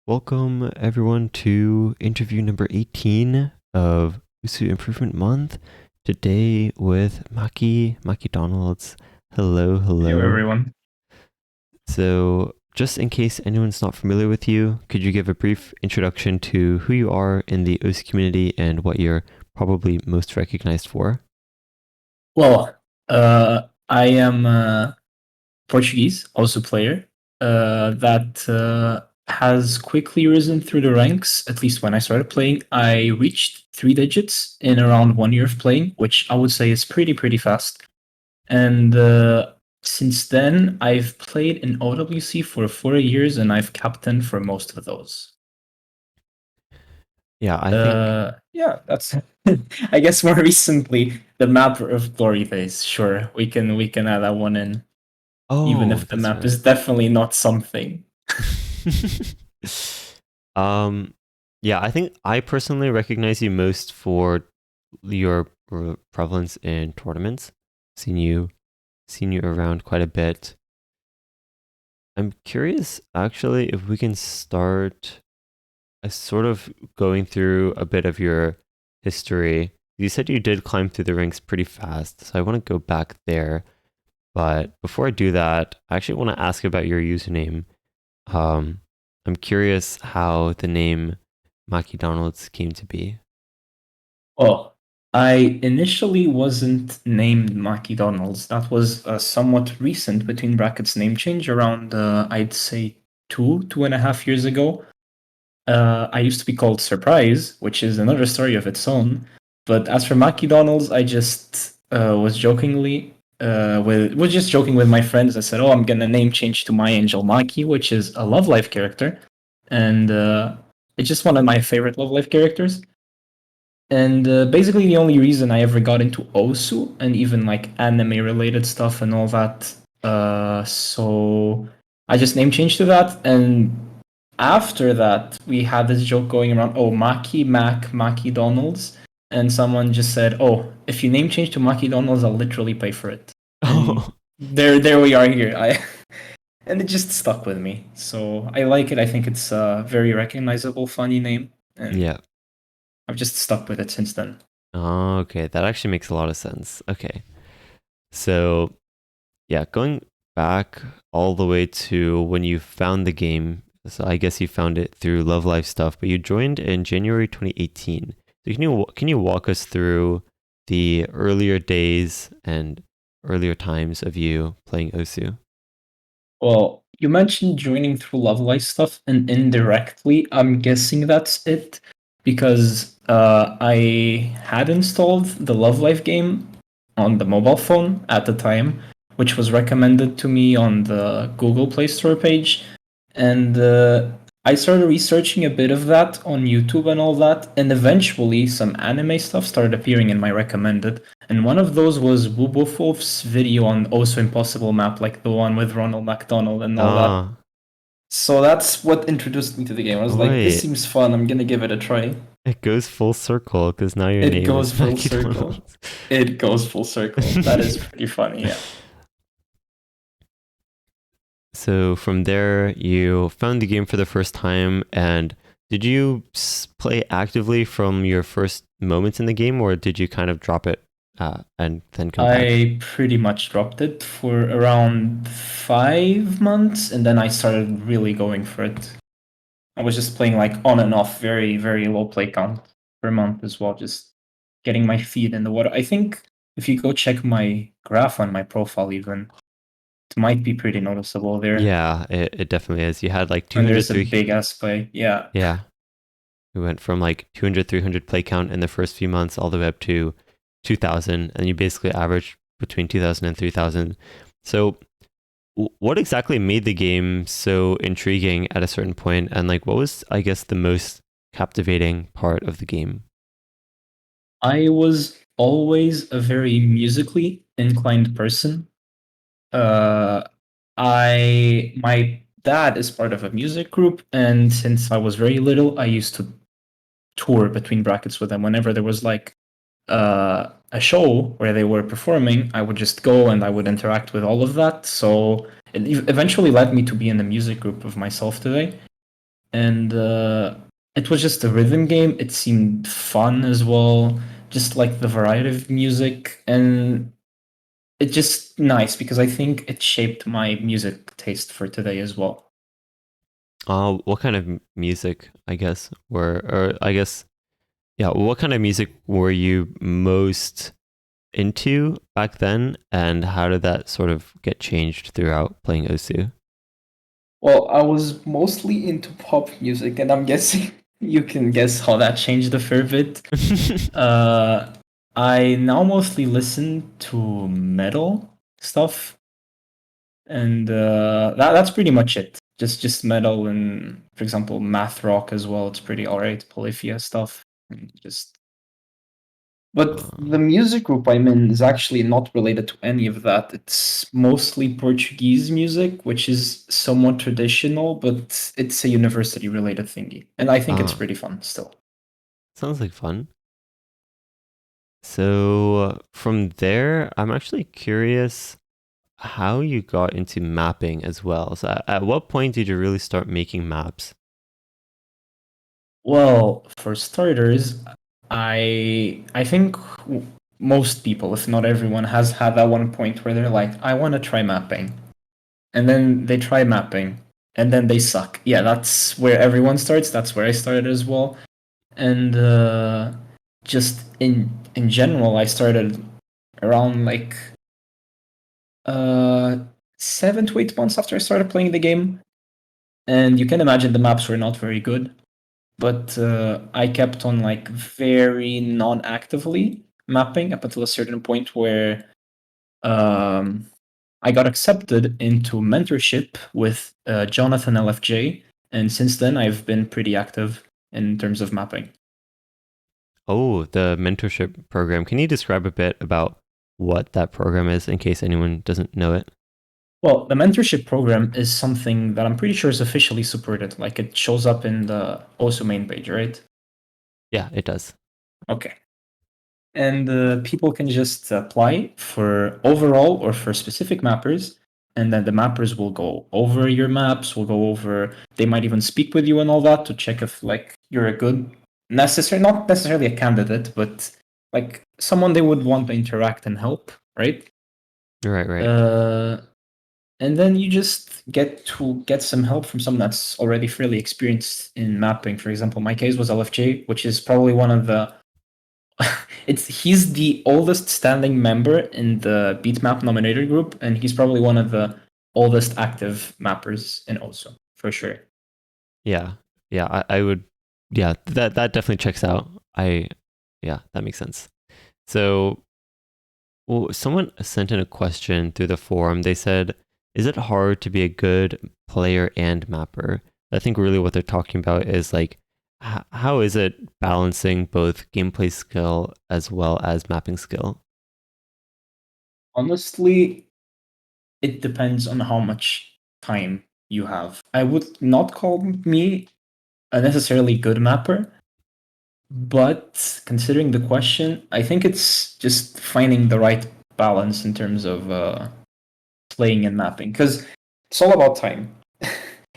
Welcome everyone to interview number 18 of Usu Improvement Month. Today with MakiDonalds. Hello, Hello, hello. everyone. So, just in case anyone's not familiar with you, could you give a brief introduction to who you are in the OC community and what you're probably most recognized for? I am Portuguese, also player, that has quickly risen through the ranks. At least when I started playing, I reached three digits in around 1 year of playing, which I would say is pretty fast. And since then, I've played in OWC for 4 years, and I've captained for most of those. Yeah, I think. Yeah, that's. I guess more recently, the map of Glory Phase. Sure, we can add that one in, even Oh, if the that's map right. is definitely not something. um, yeah, I think I personally recognize you most for your prevalence in tournaments. Seen you, seen you around quite a bit. I'm curious, actually, if we can start sort of going through a bit of your history. You said you did climb through the ranks pretty fast, so I want to go back there. But before I do that, I actually want to ask about your username. Um, I'm curious how the name MakiDonalds came to be. Well, I initially wasn't named MakiDonalds. That was a somewhat recent between brackets name change around I'd say 2.5 years ago. I used to be called Surprise, which is another story of its own. But as for MakiDonalds, I just was just joking with my friends. I said, "Oh, I'm gonna name change to My Angel Maki, which is a Love Life character, and it's just one of my favorite Love Life characters." And basically, the only reason I ever got into Osu and even like anime related stuff and all that, so I just name changed to that. And after that, we had this joke going around, oh, Maki Donalds. And someone just said, oh, if you name change to Maki Donalds, I'll literally pay for it. And Oh, there we are here. And it just stuck with me. So I like it. I think it's a very recognizable, funny name. And yeah. I've just stuck with it since then. Oh, okay, that actually makes a lot of sense. Okay. So, yeah, going back all the way to when you found the game. So I guess you found it through Love Life stuff, but you joined in January 2018. So can you walk us through the earlier days and earlier times of you playing Osu? Well, you mentioned joining through Love Life stuff, and indirectly, I'm guessing that's it because I had installed the Love Life game on the mobile phone at the time, which was recommended to me on the Google Play Store page, and I started researching a bit of that on YouTube and all that, and eventually some anime stuff started appearing in my recommended. And one of those was Wubofof's video on Also Impossible Map, like the one with Ronald McDonald and all that. Ah, So that's what introduced me to the game. I was like, this wait. seems fun. I'm gonna give it a try. It goes full circle because now your It name is goes full circle. McDonald's. It goes full circle. That is pretty funny, yeah. So from there, you found the game for the first time, and did you play actively from your first moments in the game, or did you kind of drop it and then come back? I pretty much dropped it for around 5 months, and then I started really going for it. I was just playing like on and off, very low play count per month as well, just getting my feet in the water. I think if you go check my graph on my profile, even it might be pretty noticeable there. Yeah, it definitely is. You had like And 200, there's a 3. big ass play. Yeah. Yeah, we went from like 200, 300 play count in the first few months all the way up to 2000, and you basically averaged between 2000 and 3000. So what exactly made the game so intriguing at a certain point, and like what was, I guess, the most captivating part of the game? I was always a very musically inclined person. Uh, my dad is part of a music group, and since I was very little, I used to tour between brackets with them. Whenever there was like a show where they were performing, I would just go and I would interact with all of that. So it eventually led me to be in the music group of myself today. and it was just a rhythm game. It seemed fun as well, just like the variety of music, and it's just nice because I think it shaped my music taste for today as well. What kind of music, I guess, or I guess, yeah, what kind of music were you most into back then, and how did that sort of get changed throughout playing Osu? Well, I was mostly into pop music, and I'm guessing you can guess how that changed a fair bit. Uh, I now mostly listen to metal stuff, and that's pretty much it. Just metal and, for example, math rock as well. It's pretty alright. Polyphia stuff. And just but the uh, music group I'm in is actually not related to any of that. It's mostly Portuguese music, which is somewhat traditional, but it's a university related thingy. And I think it's ah, pretty fun still. sounds like fun. So from there, I'm actually curious how you got into mapping as well. So at what point did you really start making maps? Well, for starters, I think most people, if not everyone, has had that one point where they're like, I want to try mapping. And then they try mapping, and then they suck. Yeah, that's where everyone starts. That's where I started as well. And just in general, I started around like uh 7 to 8 months after I started playing the game. And you can imagine the maps were not very good, but I kept on like very non-actively mapping up until a certain point where um, I got accepted into mentorship with Jonathan LFJ, and since then I've been pretty active in terms of mapping. Oh, the mentorship program. Can you describe a bit about what that program is in case anyone doesn't know it? Well, the mentorship program is something that I'm pretty sure is officially supported. Like it shows up in the OSU main page, right? Yeah, it does. Okay. And people can just apply for overall or for specific mappers, and then the mappers will go over your maps, will go over, they might even speak with you and all that to check if like you're a good not necessarily a candidate, but like someone they would want to interact and help, right? Right, right. uh, and then you just get to get some help from someone that's already fairly experienced in mapping. For example, my case was LFJ, which is probably one of the he's the oldest standing member in the Beatmap nominator group, and he's probably one of the oldest active mappers in OSO for sure. Yeah. Yeah, I would, yeah, that definitely checks out. Yeah, that makes sense. So, well, someone sent in a question through the forum. They said, "Is it hard to be a good player and mapper?" I think really what they're talking about is like, how is it balancing both gameplay skill as well as mapping skill? Honestly, it depends on how much time you have. I would not call me a necessarily good mapper, but considering the question, I think it's just finding the right balance in terms of playing and mapping because it's all about time.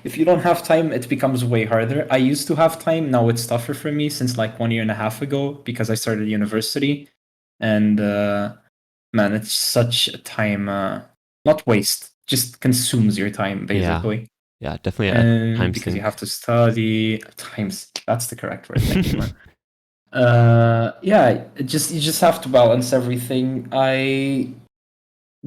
If you don't have time, it becomes way harder. I used to have time. Now it's tougher for me since like 1.5 years ago because I started university. And man, it's such a time, not waste, just consumes your time Yeah, basically. yeah, definitely a And time because you sink. have to study, times, that's the correct word. Thank you, man. Yeah, you just have to balance everything.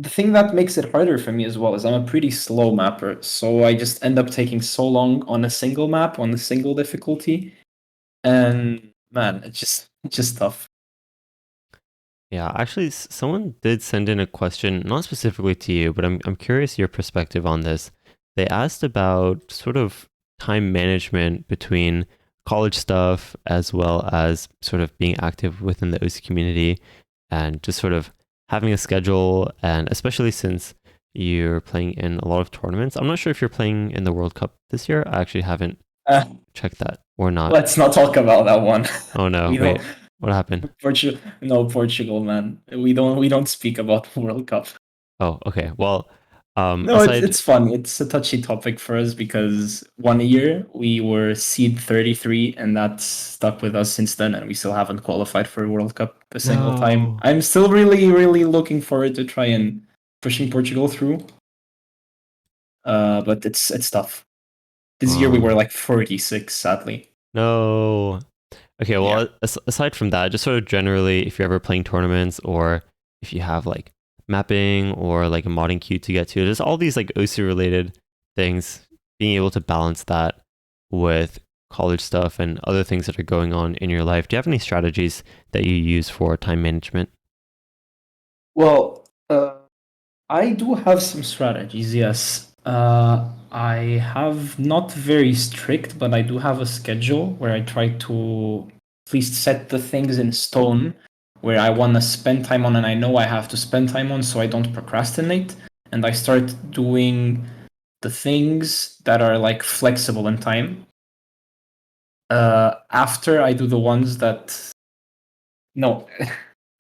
The thing that makes it harder for me as well is I'm a pretty slow mapper, so I just end up taking so long on a single map on a single difficulty, and man, it's just tough. Yeah, actually, someone did send in a question, not specifically to you, but I'm curious your perspective on this. They asked about sort of time management between college stuff as well as sort of being active within the OC community and just sort of having a schedule, and especially since you're playing in a lot of tournaments. I'm not sure if you're playing in the World Cup this year. I actually haven't Uh, checked that or not. let's not talk about that one. Oh no, We don't wait, what happened? Portugal, no Portugal, man. We don't speak about World Cup. Oh, okay. Well, No, Aside, it's fun. It's a touchy topic for us because one year we were seed 33 and that's stuck with us since then and we still haven't qualified for a World Cup a single time. no. I'm still really, really looking forward to try and pushing Portugal through. But it's tough. This year we were Oh, like 46, sadly. no. Okay, Yeah. well, aside from that, just sort of generally, if you're ever playing tournaments or if you have like mapping or like a modding queue to get to, there's all these like OC related things, being able to balance that with college stuff and other things that are going on in your life. Do you have any strategies that you use for time management? Well, I do have some strategies, yes. I have not very strict, but I do have a schedule where I try to at least set the things in stone where I want to spend time on and I know I have to spend time on so I don't procrastinate. And I start doing the things that are like flexible in time. After I do the ones that no,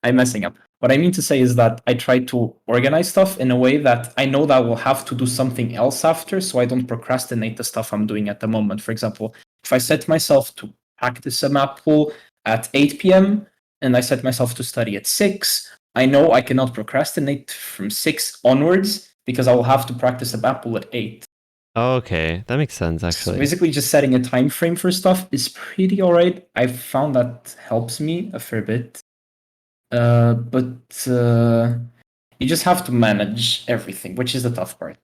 I'm messing up. What I mean to say is that I try to organize stuff in a way that I know that I will have to do something else after, so I don't procrastinate the stuff I'm doing at the moment. For example, if I set myself to practice a map pool at 8 p.m. and I set myself to study at 6, I know I cannot procrastinate from 6 onwards because I will have to practice a map pool at 8. Okay, that makes sense So actually. basically, just setting a time frame for stuff is pretty alright. I've found that helps me a fair bit. But you just have to manage everything, which is the tough part.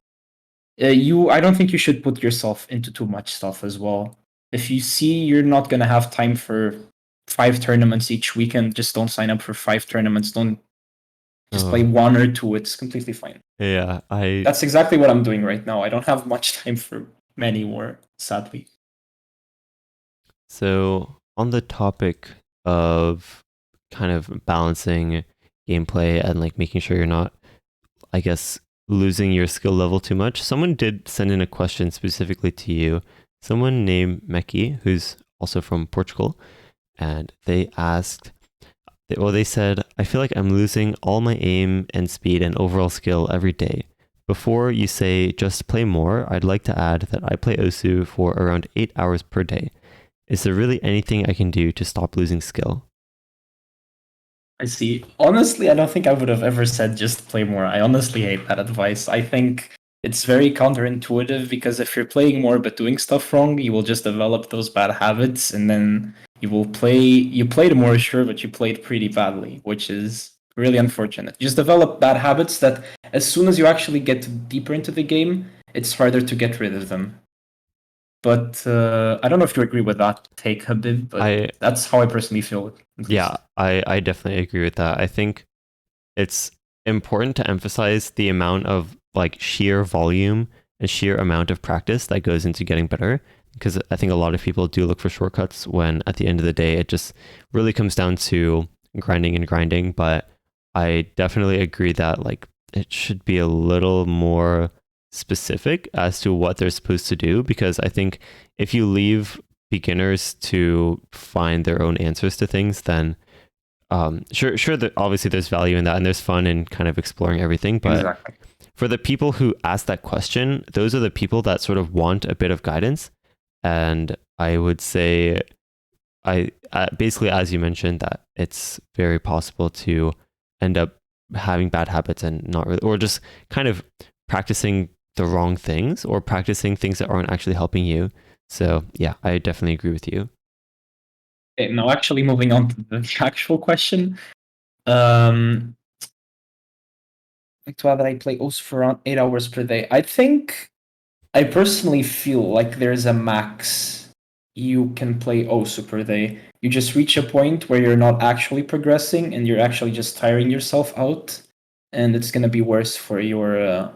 I don't think you should put yourself into too much stuff as well. If you see you're not gonna have time for 5 tournaments each weekend, just don't sign up for 5 tournaments. Don't just play Oh, one or two. It's completely fine. yeah, That's exactly what I'm doing right now. I don't have much time for many more, sadly. so on the topic of kind of balancing gameplay and like making sure you're not, I guess, losing your skill level too much, someone did send in a question specifically to you. Someone named Meki, who's also from Portugal, and they asked, well, they said, I feel like I'm losing all my aim and speed and overall skill every day. Before you say just play more, I'd like to add that I play Osu for around 8 hours per day. Is there really anything I can do to stop losing skill? I see. Honestly, I don't think I would have ever said just play more. I honestly hate that advice. I think it's very counterintuitive because if you're playing more but doing stuff wrong, you will just develop those bad habits and then you played more sure, but you played pretty badly, which is really unfortunate. You just develop bad habits that as soon as you actually get deeper into the game, it's harder to get rid of them. But I don't know if you agree with that take, Habib, but I that's how I personally feel, at Yeah, least. I definitely agree with that. I think it's important to emphasize the amount of like sheer volume and sheer amount of practice that goes into getting better, because I think a lot of people do look for shortcuts when at the end of the day it just really comes down to grinding and grinding. But I definitely agree that like it should be a little more specific as to what they're supposed to do, because I think if you leave beginners to find their own answers to things, then sure that obviously there's value in that and there's fun in kind of exploring everything. But Exactly. for the people who ask that question, those are the people that sort of want a bit of guidance. And I would say, I basically, as you mentioned, that it's very possible to end up having bad habits and not really, or just kind of practicing the wrong things or practicing things that aren't actually helping you. So yeah, I definitely agree with you. Okay, now actually moving on to the actual question. Um, like to add that I play also for around 8 hours per day. I think I personally feel like there's a max you can play OSU per day. You just reach a point where you're not actually progressing and you're actually just tiring yourself out, and it's gonna be worse for your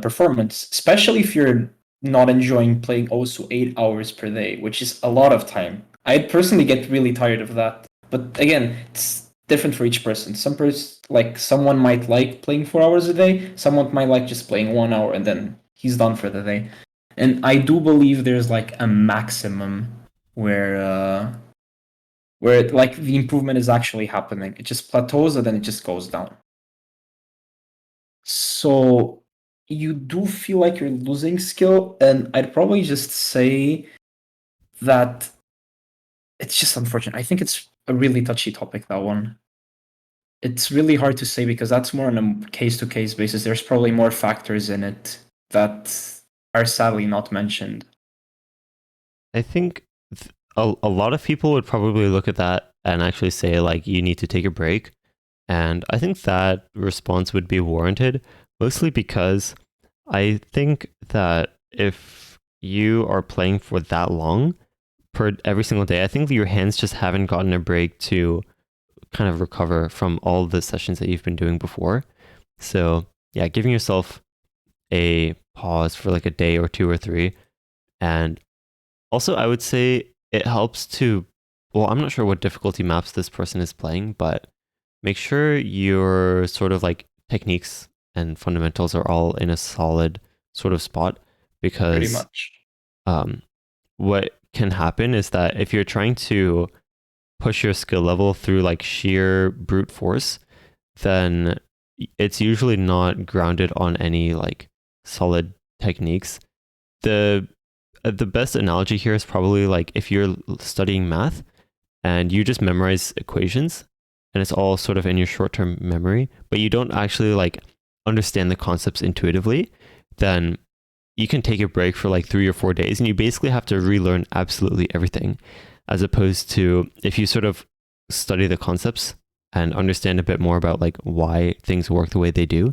performance, especially if you're not enjoying playing also 8 hours per day, which is a lot of time. I personally get really tired of that. But again, it's different for each person. Someone might like playing 4 hours a day. Someone might like just playing 1 hour and then he's done for the day. And I do believe there's like a maximum where like the improvement is actually happening. It just plateaus and then it just goes down. So you do feel like you're losing skill, and I'd probably just say that it's just unfortunate. I think it's a really touchy topic, that one. It's really hard to say because that's more on a case to case basis. There's probably more factors in it that are sadly not mentioned. I think a lot of people would probably look at that and actually say, like, you need to take a break. And I think that response would be warranted, mostly because I think that if you are playing for that long per every single day, I think that your hands just haven't gotten a break to kind of recover from all the sessions that you've been doing before. So, yeah, giving yourself a pause for like a day or two or three. And also, I would say it helps to, well, I'm not sure what difficulty maps this person is playing, but make sure your sort of like techniques and fundamentals are all in a solid sort of spot, Pretty because much. um, what can happen is that if you're trying to push your skill level through like sheer brute force, then it's usually not grounded on any like solid techniques. The best analogy here is probably like if you're studying math and you just memorize equations and it's all sort of in your short-term memory, but you don't actually like understand the concepts intuitively, then you can take a break for like 3 or 4 days and you basically have to relearn absolutely everything. As opposed to if you sort of study the concepts and understand a bit more about like why things work the way they do,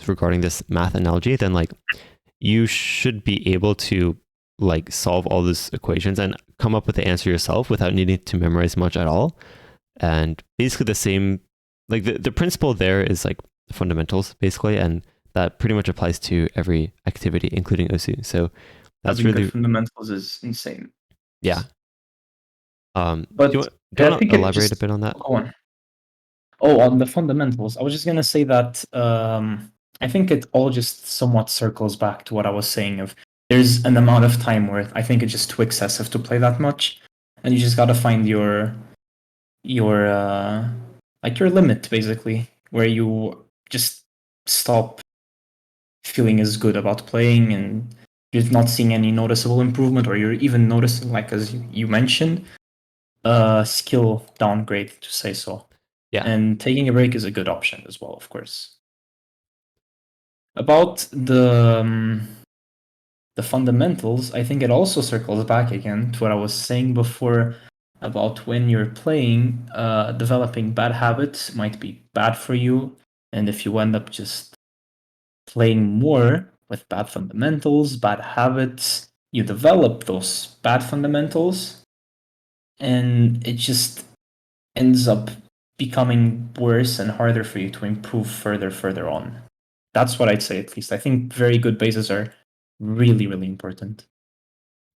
regarding this math analogy, then like you should be able to like solve all these equations and come up with the answer yourself without needing to memorize much at all. And basically the same, like the principle there is like fundamentals basically, and that pretty much applies to every activity, including OSU. So that's Having good really, fundamentals is insane. yeah. But Do you I want think to it elaborate a just bit on that? go on. Oh, on the fundamentals, I was just gonna say that I think it all just somewhat circles back to what I was saying of there's an amount of time where I think it's just too excessive to play that much, and you just gotta find your like your limit basically, where you just stop feeling as good about playing and you're not seeing any noticeable improvement, or you're even noticing, like as you mentioned, skill downgrade to say so. Yeah. And taking a break is a good option as well, of course. About the fundamentals, I think it also circles back again to what I was saying before about when you're playing, developing bad habits might be bad for you, and if you end up just playing more with bad fundamentals, bad habits, you develop those bad fundamentals, and it just ends up becoming worse and harder for you to improve further on. That's what I'd say, at least. I think very good bases are really, really important.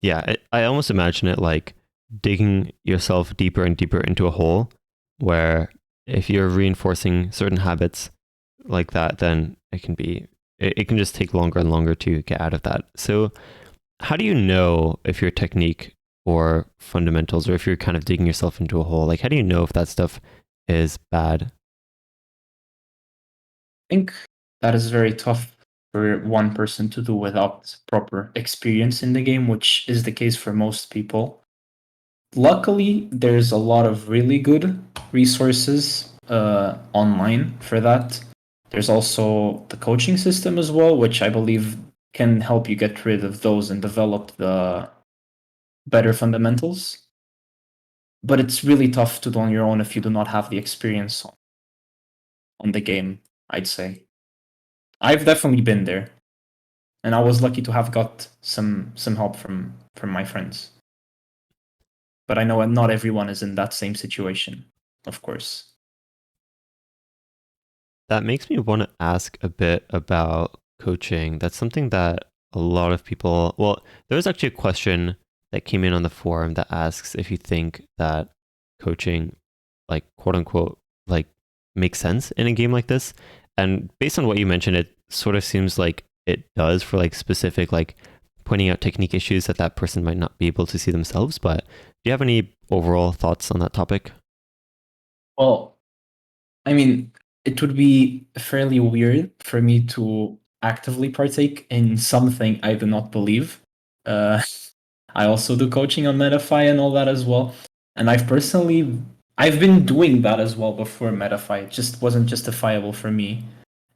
Yeah. I almost imagine it like digging yourself deeper and deeper into a hole where if you're reinforcing certain habits like that, then it can just take longer and longer to get out of that. So how do you know if your technique or fundamentals, or if you're kind of digging yourself into a hole? Like, how do you know if that stuff is bad? I think that is very tough for one person to do without proper experience in the game, which is the case for most people. Luckily, there's a lot of really good resources online for that. There's also the coaching system as well, which I believe can help you get rid of those and develop the better fundamentals. But it's really tough to do on your own if you do not have the experience on the game, I'd say. I've definitely been there, and I was lucky to have got some help from my friends. But I know not everyone is in that same situation, of course. That makes me want to ask a bit about coaching. That's something that a lot of people, well, there was actually a question that came in on the forum that asks if you think that coaching, like quote unquote, like makes sense in a game like this. And based on what you mentioned, it sort of seems like it does for like specific, like pointing out technique issues that that person might not be able to see themselves. But do you have any overall thoughts on that topic? Well, I mean, it would be fairly weird for me to actively partake in something I do not believe. Uh, I also do coaching on MetaFi and all that as well. And I've been doing that as well before MetaFi. It just wasn't justifiable for me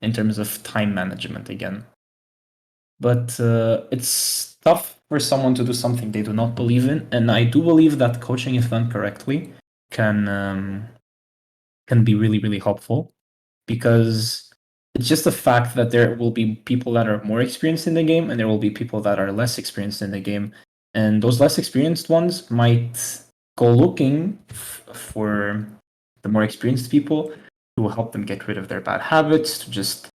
in terms of time management again. But it's tough for someone to do something they do not believe in. And I do believe that coaching, if done correctly, can be really, really helpful because it's just a fact that there will be people that are more experienced in the game and there will be people that are less experienced in the game. And those less experienced ones might go looking for the more experienced people to help them get rid of their bad habits, to just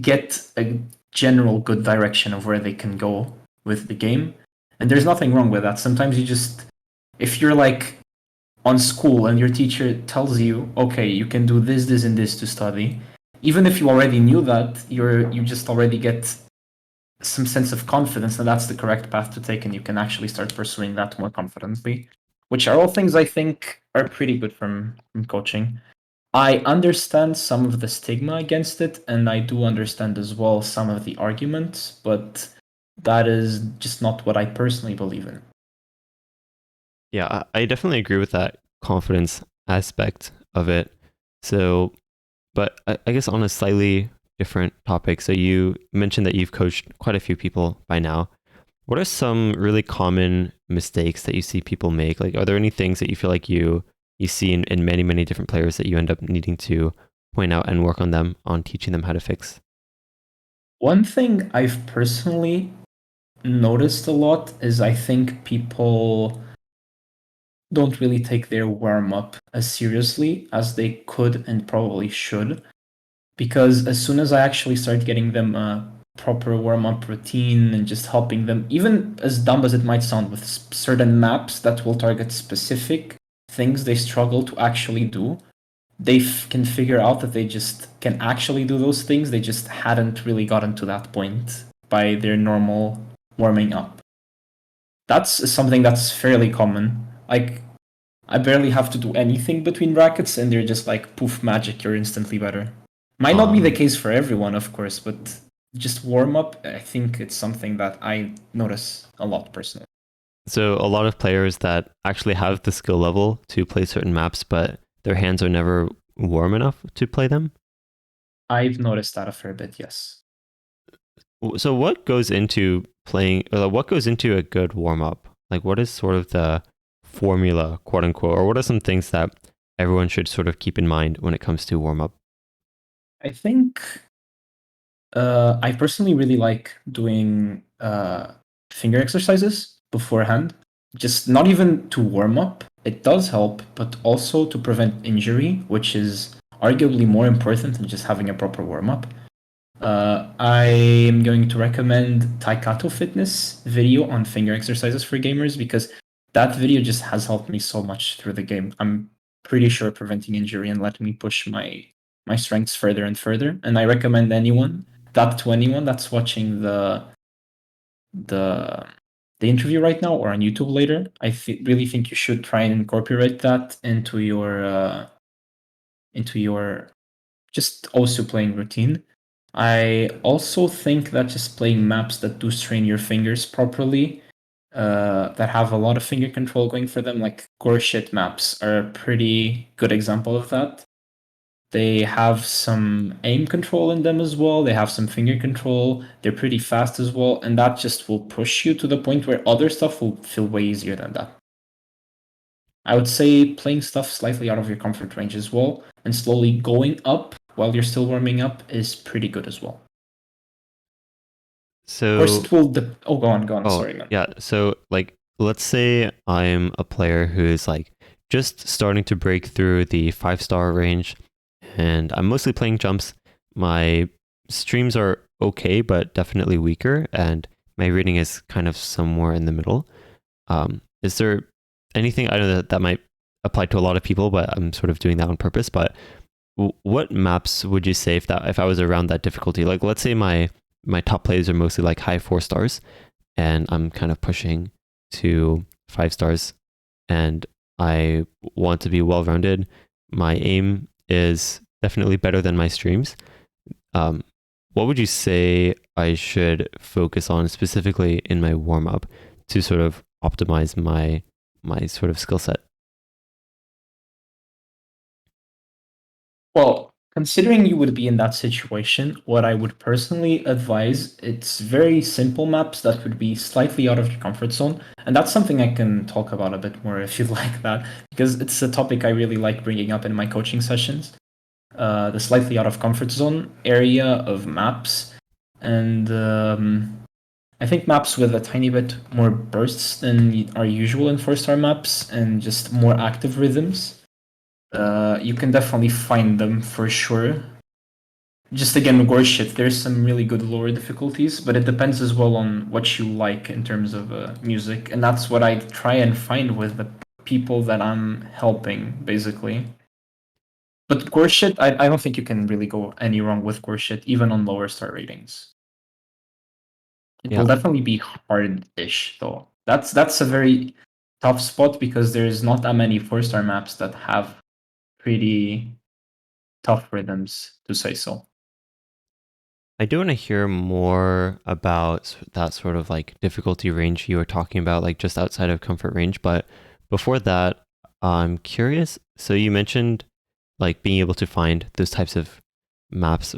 get a general good direction of where they can go with the game. And there's nothing wrong with that. Sometimes you just, if you're like on school and your teacher tells you, okay, you can do this, this, and this to study, even if you already knew that, you just already get some sense of confidence that that's the correct path to take, and you can actually start pursuing that more confidently, which are all things I think are pretty good from coaching. I understand some of the stigma against it, and I do understand as well some of the arguments, but that is just not what I personally believe in. Yeah, I definitely agree with that confidence aspect of it. So, but I guess on a slightly different topic. So you mentioned that you've coached quite a few people by now. What are some really common mistakes that you see people make? Like, are there any things that you feel like you see in many, many different players that you end up needing to point out and work on them, on teaching them how to fix? One thing I've personally noticed a lot is I think people don't really take their warm up as seriously as they could and probably should. Because as soon as I actually start getting them a proper warm up routine and just helping them, even as dumb as it might sound, with certain maps that will target specific things they struggle to actually do, they can figure out that they just can actually do those things. They just hadn't really gotten to that point by their normal warming up. That's something that's fairly common. Like, I barely have to do anything between brackets, and they're just like poof magic, you're instantly better. Might not be the Um, case for everyone, of course, but just warm up, I think it's something that I notice a lot personally. so a lot of players that actually have the skill level to play certain maps, but their hands are never warm enough to play them. I've noticed that a fair bit, yes. So what goes into playing, or what goes into a good warm up? Like what is sort of the formula, quote unquote, or what are some things that everyone should sort of keep in mind when it comes to warm up? I think I personally really like doing finger exercises beforehand. Just not even to warm up, it does help, but also to prevent injury, which is arguably more important than just having a proper warm up. I am going to recommend Taikato Fitness video on finger exercises for gamers because that video just has helped me so much through the game. I'm pretty sure preventing injury and letting me push my strengths further and further. And I recommend anyone that's watching the the interview right now or on YouTube later. Really think you should try and incorporate that into your just also playing routine. I also think that just playing maps that do strain your fingers properly, that have a lot of finger control going for them, like Gorshit maps, are a pretty good example of that. They have some aim control in them as well. They have some finger control. They're pretty fast as well, and that just will push you to the point where other stuff will feel way easier than that. I would say playing stuff slightly out of your comfort range as well, and slowly going up while you're still warming up is pretty good as well. Of course, So, it will. Oh, go on. oh, Sorry, man. yeah. So, like, let's say I'm a player who's like just starting to break through the 5-star range and I'm mostly playing jumps. My streams are okay, but definitely weaker, and my rating is kind of somewhere in the middle. Is there anything, I know that that might apply to a lot of people, but I'm sort of doing that on purpose, but what maps would you say if I was around that difficulty? Like, let's say my top plays are mostly like high 4 stars, and I'm kind of pushing to 5 stars, and I want to be well rounded. My aim is definitely better than my streams. Um, what would you say I should focus on specifically in my warm up to sort of optimize my sort of skill set? Well, considering you would be in that situation, what I would personally advise, it's very simple maps that would be slightly out of your comfort zone. And that's something I can talk about a bit more if you'd like that, because it's a topic I really like bringing up in my coaching sessions. The slightly out of comfort zone area of maps. And I think maps with a tiny bit more bursts than are usual in 4-star maps and just more active rhythms. You can definitely find them for sure. Just again, gore shit. There's some really good lower difficulties, but it depends as well on what you like in terms of music, and that's what I try and find with the people that I'm helping, basically. But gore shit, I don't think you can really go any wrong with gore shit, even on lower star ratings. It Yeah, will definitely be hard-ish though. That's a very tough spot because there's not that many 4-star maps that have pretty tough rhythms, to say so. I do want to hear more about that sort of like difficulty range you were talking about, like just outside of comfort range. But before that, I'm curious. So you mentioned like being able to find those types of maps.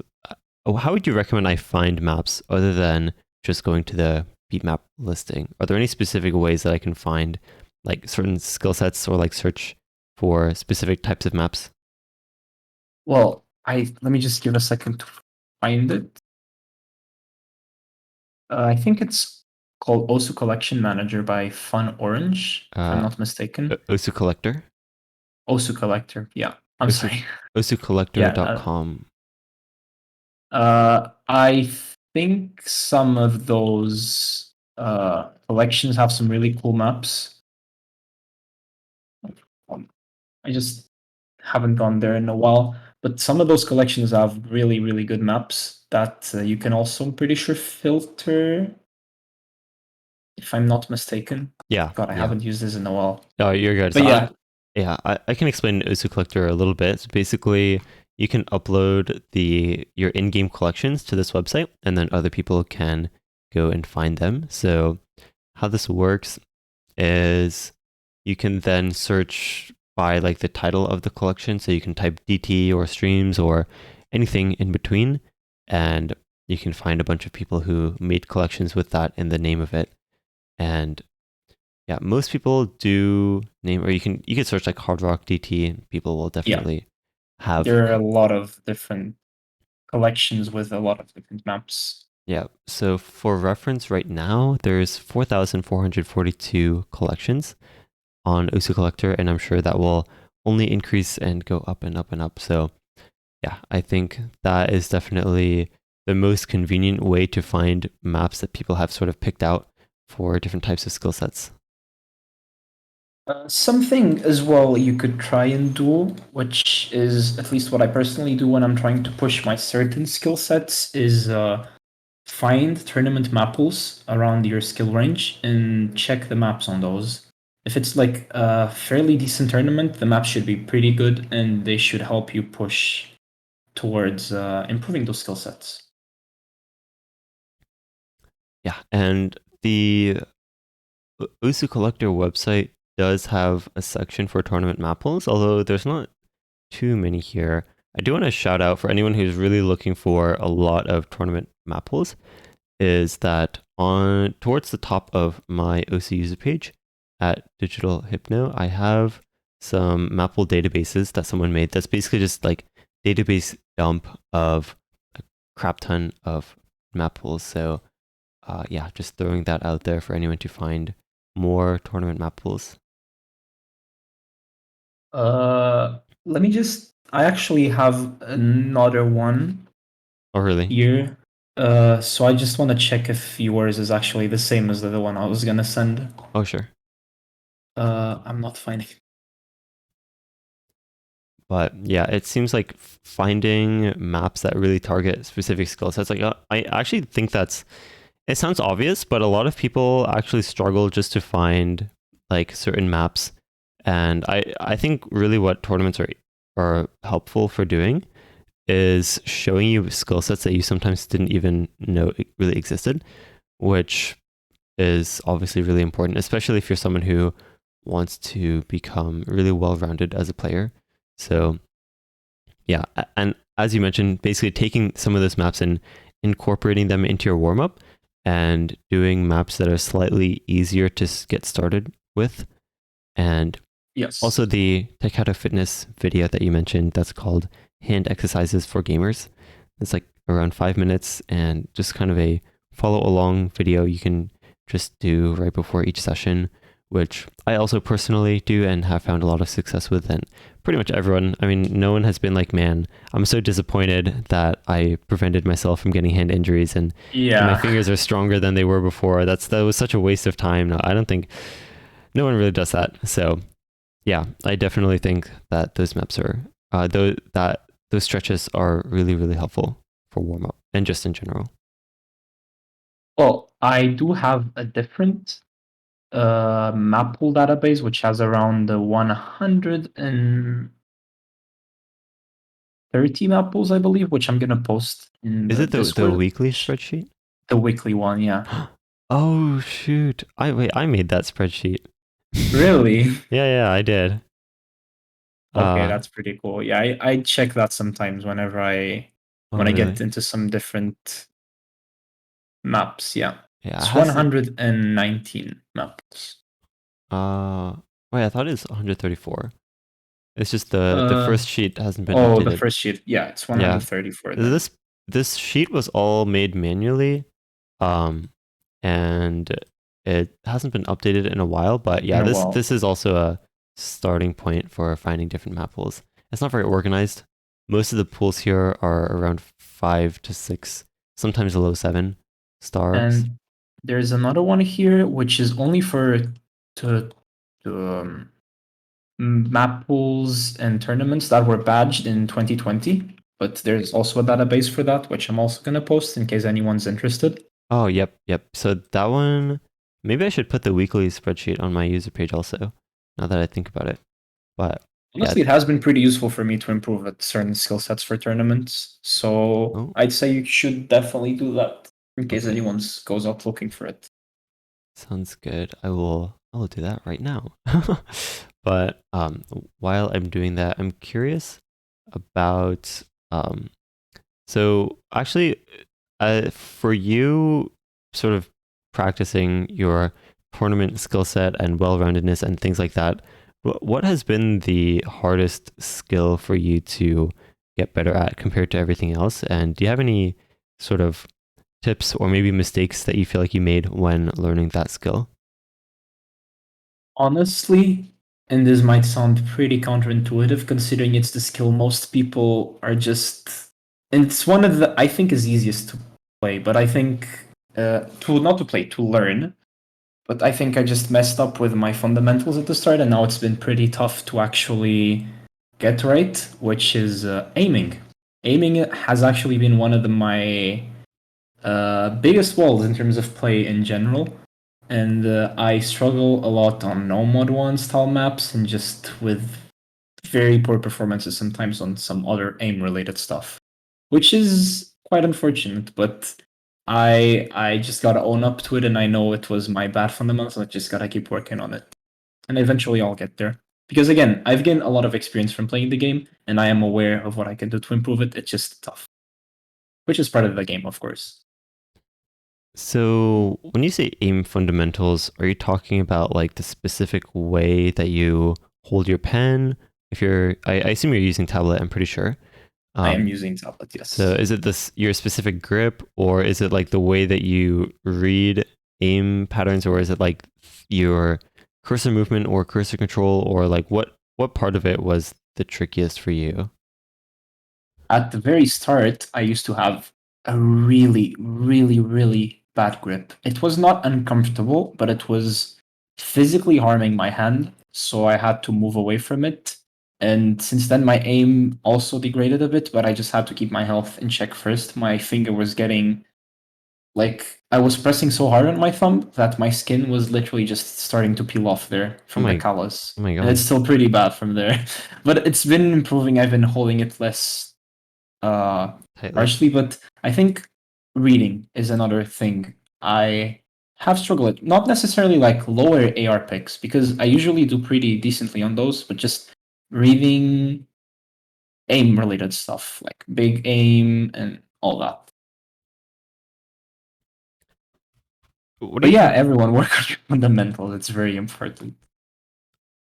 How would you recommend I find maps other than just going to the beat map listing? Are there any specific ways that I can find like certain skill sets or like search for specific types of maps? Well, I let me just give a second to find it. I think it's called Osu Collection Manager by Fun Orange, if I'm Uh, not mistaken. Osu Collector, Osu Collector, yeah. I'm Osu, sorry. Yeah. osucollector.com. I think some of those collections have some really cool maps. I just haven't gone there in a while, but some of those collections have really, really good maps that you can also, I'm pretty sure, filter, if I'm not mistaken. Yeah, God, I yeah. haven't used this in a while. Oh, you're good. But yeah, Yeah, I can explain Osu Collector a little bit. So basically, you can upload your in-game collections to this website, and then other people can go and find them. So how this works is you can then search by like the title of the collection. So you can type DT or streams or anything in between, and you can find a bunch of people who made collections with that in the name of it. And yeah, most people do name, or you can search like Hard Rock DT, and people will yeah, definitely have. there are a lot of different collections with a lot of different maps. Yeah. So for reference, right now there's 4,442 collections on Osu Collector, and I'm sure that will only increase and go up and up and up. So yeah, I think that is definitely the most convenient way to find maps that people have sort of picked out for different types of skill sets. Something as well you could try and do, which is at least what I personally do when I'm trying to push my certain skill sets, is find tournament map pools around your skill range and check the maps on those. If it's like a fairly decent tournament, the map should be pretty good and they should help you push towards improving those skill sets. Yeah, and the Usu Collector website does have a section for tournament map pools, although there's not too many here. I do want to shout out for anyone who's really looking for a lot of tournament map pools, is that on towards the top of my OC user page at Digital Hypno, I have some map pool databases that someone made. That's basically just like database dump of a crap ton of map pools. So yeah, just throwing that out there for anyone to find more tournament map pools. Let me just. I actually have another one Oh, really? here. So I just want to check if yours is actually the same as the one I was gonna send. Oh, sure. I'm not finding. But yeah, it seems like finding maps that really target specific skill sets. Like, I actually think it sounds obvious, but a lot of people actually struggle just to find like certain maps. And I think really what tournaments are helpful for doing is showing you skill sets that you sometimes didn't even know it really existed, which is obviously really important, especially if you're someone who wants to become really well rounded as a player. So, yeah. And as you mentioned, basically taking some of those maps and incorporating them into your warm up and doing maps that are slightly easier to get started with. And Yes. also the Taekwondo Fitness video that you mentioned, that's called Hand Exercises for Gamers. It's like around 5 minutes and just kind of a follow along video you can just do right before each session, which I also personally do and have found a lot of success with. And pretty much everyone, I mean, no one has been like, man, I'm so disappointed that I prevented myself from getting hand injuries and my Yeah. fingers are stronger than they were before. That was such a waste of time. No, I don't think no one really does that. So yeah, I definitely think that those maps are those stretches are really really helpful for warm up and just in general. Well, I do have a different map pool database which has around 130 map pools, I believe, which I'm gonna post in Is the it the Discord. weekly spreadsheet? The weekly one, yeah. Oh shoot! I made that spreadsheet. Really? Yeah, I did. Okay, Uh that's pretty cool. Yeah, I check that sometimes whenever oh when I get really? into some different maps. Yeah, Yeah, it it's has it. 119 maps. Uh wait, I thought it was 134. It's just the Uh first sheet hasn't been oh, the updated. first sheet. Yeah, it's Yeah, 134 then. this sheet was all made manually, um, and it hasn't been updated in a while. But In yeah, a this while. this is also a starting point for finding different map pools. It's not very organized. Most of the pools here are around 5 to 6, sometimes below 7 stars. And there's another one here which is only for to to map pools and tournaments that were badged in 2020. But there's also a database for that, which I'm also gonna post in case anyone's interested. Oh, yep. So that one, maybe I should put the weekly spreadsheet on my user page also. Now that I think about it, but yeah. Honestly, it has been pretty useful for me to improve at certain skill sets for tournaments. So Oh, I'd say you should definitely do that in case okay. anyone goes out looking for it. Sounds good. I will do that right now. But while I'm doing that, I'm curious about so actually for you sort of practicing your tournament skill set and well-roundedness and things like that, what has been the hardest skill for you to get better at compared to everything else? And do you have any sort of tips or maybe mistakes that you feel like you made when learning that skill? Honestly, and this might sound pretty counterintuitive considering it's the skill most people are just. And it's one of the I think is easiest to play, but I think to not to play to learn. But I think I just messed up with my fundamentals at the start, and now it's been pretty tough to actually get right, which is aiming. Aiming has actually been one of my biggest walls in terms of play in general, and I struggle a lot on no mod one style maps and just with very poor performances sometimes on some other aim related stuff, which is quite unfortunate. But I just gotta own up to it, and I know it was my bad fundamentals. I just gotta keep working on it, and eventually I'll get there. Because again, I've gained a lot of experience from playing the game, and I am aware of what I can do to improve it. It's just tough, which is part of the game, of course. So, when you say aim fundamentals, are you talking about like the specific way that you hold your pen? If I assume you're using tablet, I'm pretty sure. I am Um, using tablet, so yes. is it this your specific grip, or is it like the way that you read aim patterns, or is it like your cursor movement or cursor control, or like what part of it was the trickiest for you? At the very start, I used to have a really, really, really bad grip. It was not uncomfortable, but it was physically harming my hand, so I had to move away from it. And since then, my aim also degraded a bit, but I just had to keep my health in check first. My finger was getting like I was pressing so hard on my thumb that my skin was literally just starting to peel off there Oh from the my callus. oh my And it's god. still pretty bad from there. But it's been improving. I've been holding it less uh, tightly. partially, but I think reading is another thing I have struggled with. Not necessarily like lower AR picks, because I usually do pretty decently on those, but just reading aim related stuff, like big aim and all that. What do But you yeah, think? everyone work on your fundamentals. It's very important.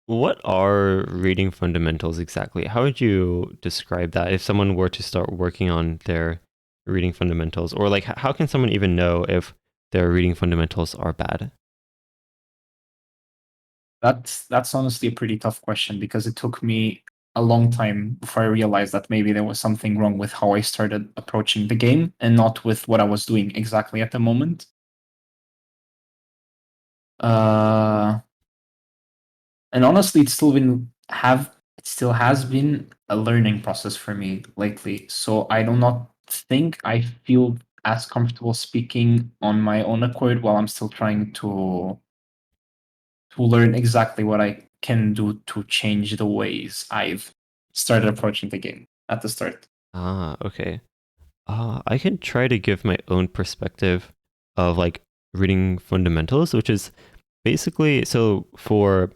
What are reading fundamentals exactly? How would you describe that if someone were to start working on their reading fundamentals? Or like how can someone even know if their reading fundamentals are bad? That's honestly a pretty tough question because it took me a long time before I realized that maybe there was something wrong with how I started approaching the game and not with what I was doing exactly at the moment. Uh, and honestly, it still has been a learning process for me lately. So I do not think I feel as comfortable speaking on my own accord while I'm still trying to learn exactly what I can do to change the ways I've started approaching the game at the start. Ah, okay. I can try to give my own perspective of like reading fundamentals, which is basically so for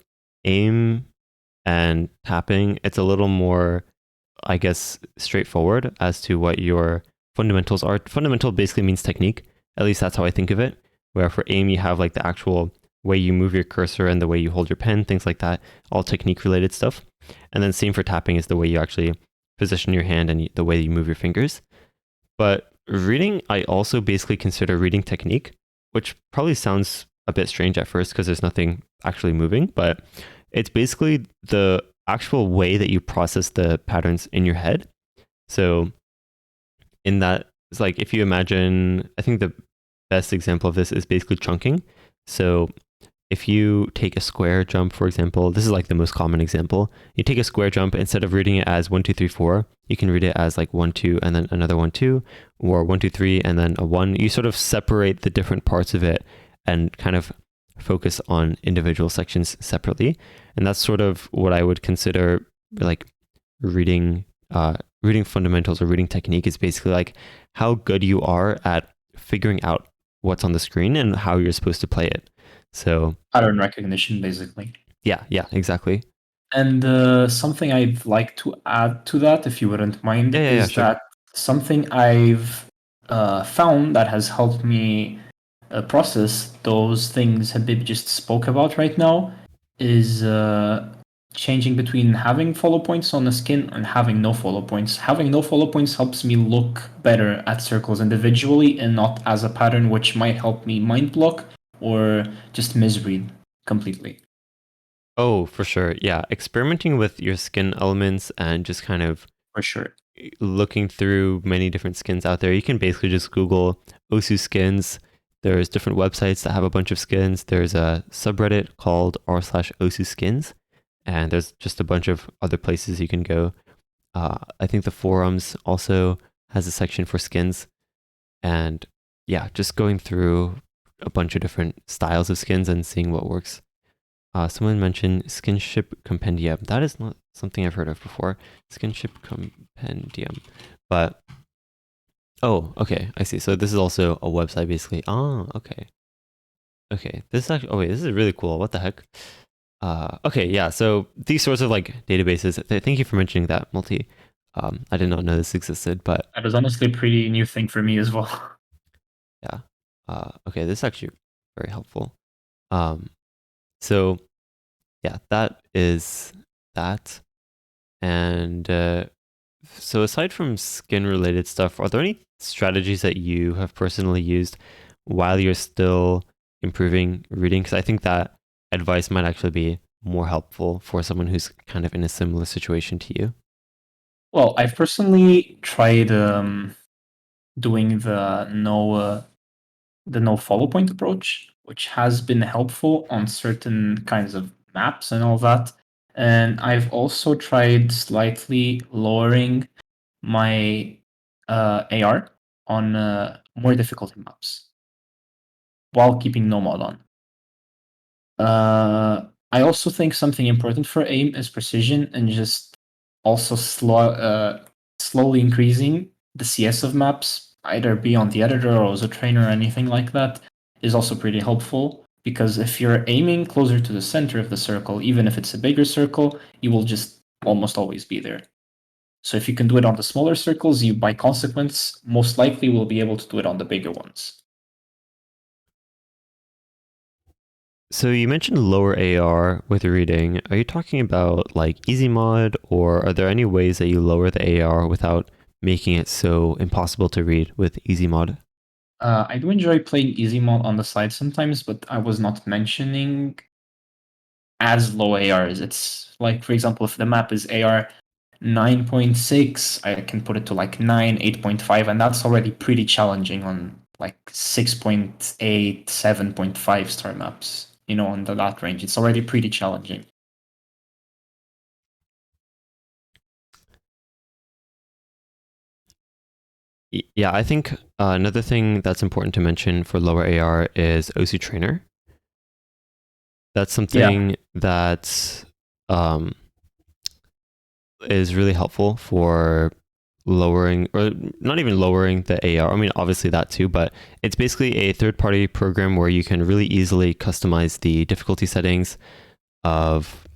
aim and tapping, it's a little more, I guess, straightforward as to what your fundamentals are. Fundamental basically means technique. At least that's how I think of it. Where for aim, you have like the actual way you move your cursor and the way you hold your pen, things like that, all technique related stuff. And then same for tapping is the way you actually position your hand and the way you move your fingers. But reading, I also basically consider reading technique, which probably sounds a bit strange at first because there's nothing actually moving, but it's basically the actual way that you process the patterns in your head. So, in that, it's like if you imagine, I think the best example of this is basically chunking. So, if you take a square jump, for example, this is like the most common example. You take a square jump, instead of reading it as 1, 2, 3, 4, you can read it as like 1, 2, and then another 1, 2, or 1, 2, 3, and then a 1. You sort of separate the different parts of it and kind of focus on individual sections separately. And that's sort of what I would consider like reading, reading fundamentals or reading technique is basically like how good you are at figuring out what's on the screen and how you're supposed to play it. So Pattern recognition, basically. yeah, yeah, exactly. And something I'd like to add to that, if you wouldn't mind, Yeah, is sure. that something I've found that has helped me process those things Habib just spoke about right now is changing between having follow points on the skin and having no follow points. Having no follow points helps me look better at circles individually and not as a pattern, which might help me mind block or just misread completely. Oh, for sure. Yeah, experimenting with your skin elements and just kind of For sure. looking through many different skins out there. You can basically just Google Osu skins. There's different websites that have a bunch of skins. There's a subreddit called r/Osu skins, and there's just a bunch of other places you can go. I think the forums also has a section for skins, and yeah, just going through a bunch of different styles of skins and seeing what works. Someone mentioned Skinship Compendium. That is not something I've heard of before. Skinship Compendium. But, oh, okay, I see. So this is also a website basically. Oh, okay. Okay, this is actually, oh wait, this is really cool. What the heck? Okay, yeah, so these sorts of like databases, thank you for mentioning that, Multi. I did not know this existed, but That was honestly a pretty new thing for me as well. yeah. Okay, this is actually very helpful. Um, so yeah, that is that. And so, aside from skin related stuff, are there any strategies that you have personally used while you're still improving reading? Because I think that advice might actually be more helpful for someone who's kind of in a similar situation to you. Well, I've personally tried doing the no follow point approach, which has been helpful on certain kinds of maps and all that. And I've also tried slightly lowering my AR on more difficult maps while keeping no mod on. I also think something important for aim is precision and just also slowly increasing the CS of maps, either be on the editor or as a trainer or anything like that, is also pretty helpful. Because if you're aiming closer to the center of the circle, even if it's a bigger circle, you will just almost always be there. So if you can do it on the smaller circles, you by consequence most likely will be able to do it on the bigger ones. So you mentioned lower AR with reading. Are you talking about like easy mod, or are there any ways that you lower the AR without making it so impossible to read with easy mod? I do enjoy playing easy mod on the side sometimes, but I was not mentioning as low ARs. It's like, for example, if the map is AR 9.6, I can put it to like 9, 8.5, and that's already pretty challenging on like 6.8, 7.5 star maps. On that range, it's already pretty challenging. Yeah, I think another thing that's important to mention for lower AR is OC Trainer. That's Yeah. something that um, is really helpful for lowering, or not even lowering the AR. I mean, obviously that too, but it's basically a third party program where you can really easily customize the difficulty settings of,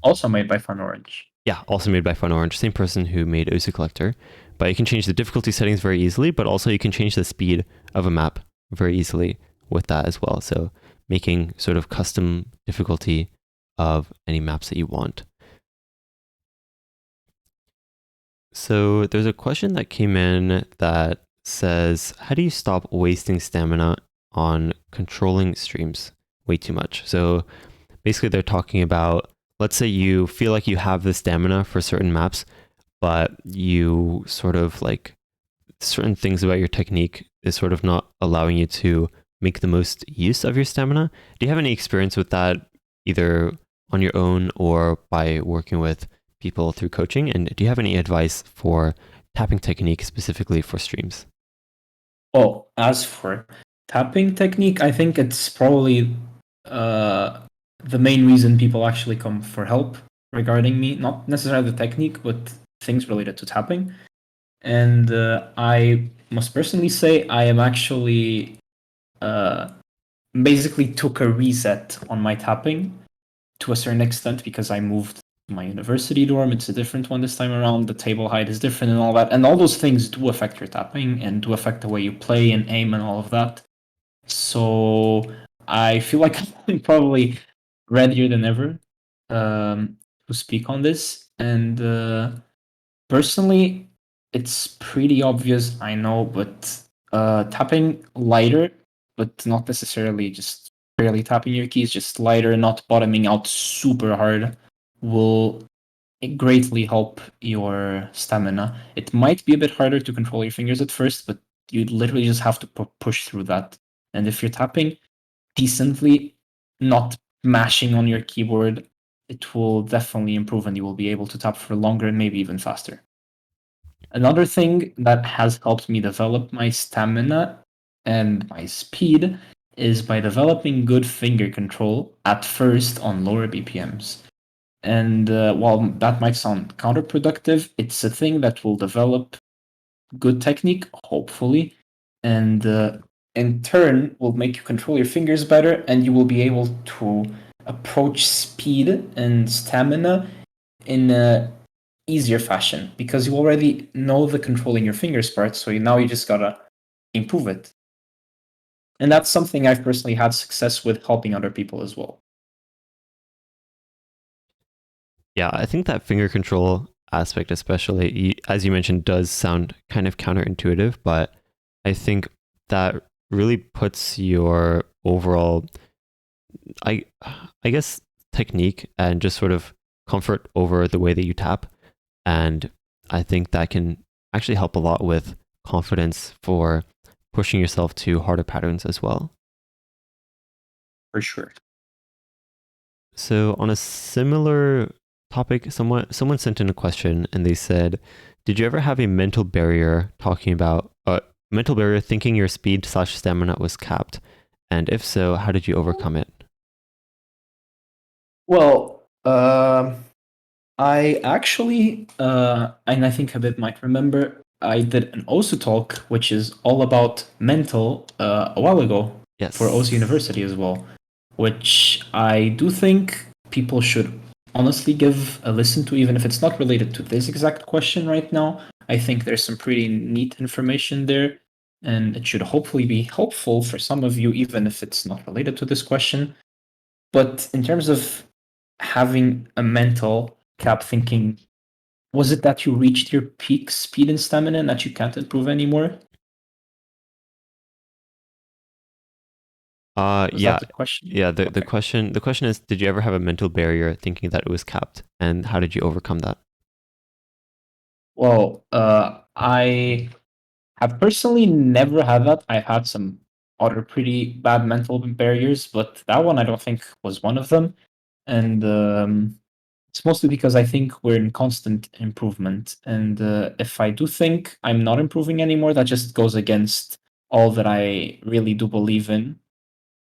Also made by Fun Orange. yeah, also made by Fun Orange, same person who made OC Collector. But you can change the difficulty settings very easily, but also you can change the speed of a map very easily with that as well. So making sort of custom difficulty of any maps that you want. So there's a question that came in that says, how do you stop wasting stamina on controlling streams way too much? So basically they're talking about, let's say you feel like you have the stamina for certain maps, but you sort of like certain things about your technique is sort of not allowing you to make the most use of your stamina. Do you have any experience with that, either on your own or by working with people through coaching? And do you have any advice for tapping technique specifically for streams? Well, as for tapping technique, I think it's probably uh, the main reason people actually come for help regarding me. Not necessarily the technique, but things related to tapping. And I must personally say I am actually uh, basically took a reset on my tapping to a certain extent because I moved to my university dorm. It's a different one this time around. The table height is different and all that. And all those things do affect your tapping and do affect the way you play and aim and all of that. So I feel like I'm probably readier than ever to speak on this. And personally, it's pretty obvious, I know, but tapping lighter, but not necessarily just barely tapping your keys, just lighter, not bottoming out super hard, will greatly help your stamina. It might be a bit harder to control your fingers at first, but you literally just have to push through that. And if you're tapping decently, not mashing on your keyboard, it will definitely improve and you will be able to tap for longer and maybe even faster. Another thing that has helped me develop my stamina and my speed is by developing good finger control at first on lower BPMs. And while that might sound counterproductive, it's a thing that will develop good technique, hopefully, and in turn will make you control your fingers better, and you will be able to approach speed and stamina in a easier fashion because you already know the controlling your fingers part. So now you just gotta improve it, and that's something I've personally had success with helping other people as well. Yeah, I think that finger control aspect, especially as you mentioned, does sound kind of counterintuitive, but I think that really puts your overall, I, I guess, technique and just sort of comfort over the way that you tap. And I think that can actually help a lot with confidence for pushing yourself to harder patterns as well. For sure. So on a similar topic, someone sent in a question and they said, "Did you ever have a mental barrier talking about mental barrier thinking your speed slash stamina was capped? And if so, how did you overcome it?" Well, I actually, and I think Habib might remember, I did an OSU talk, which is all about mental, a while ago for OSU Yes. University as well, which I do think people should honestly give a listen to, even if it's not related to this exact question right now. I think there's some pretty neat information there, and it should hopefully be helpful for some of you, even if it's not related to this question. But in terms of having a mental cap, thinking, was it that you reached your peak speed and stamina and that you can't improve anymore? Was Yeah. that the question? Yeah, the Okay. question is, did you ever have a mental barrier thinking that it was capped, and how did you overcome that? Well, I have personally never had that. I've had some other pretty bad mental barriers, but that one I don't think was one of them. And it's mostly because I think we're in constant improvement. And if I do think I'm not improving anymore, that just goes against all that I really do believe in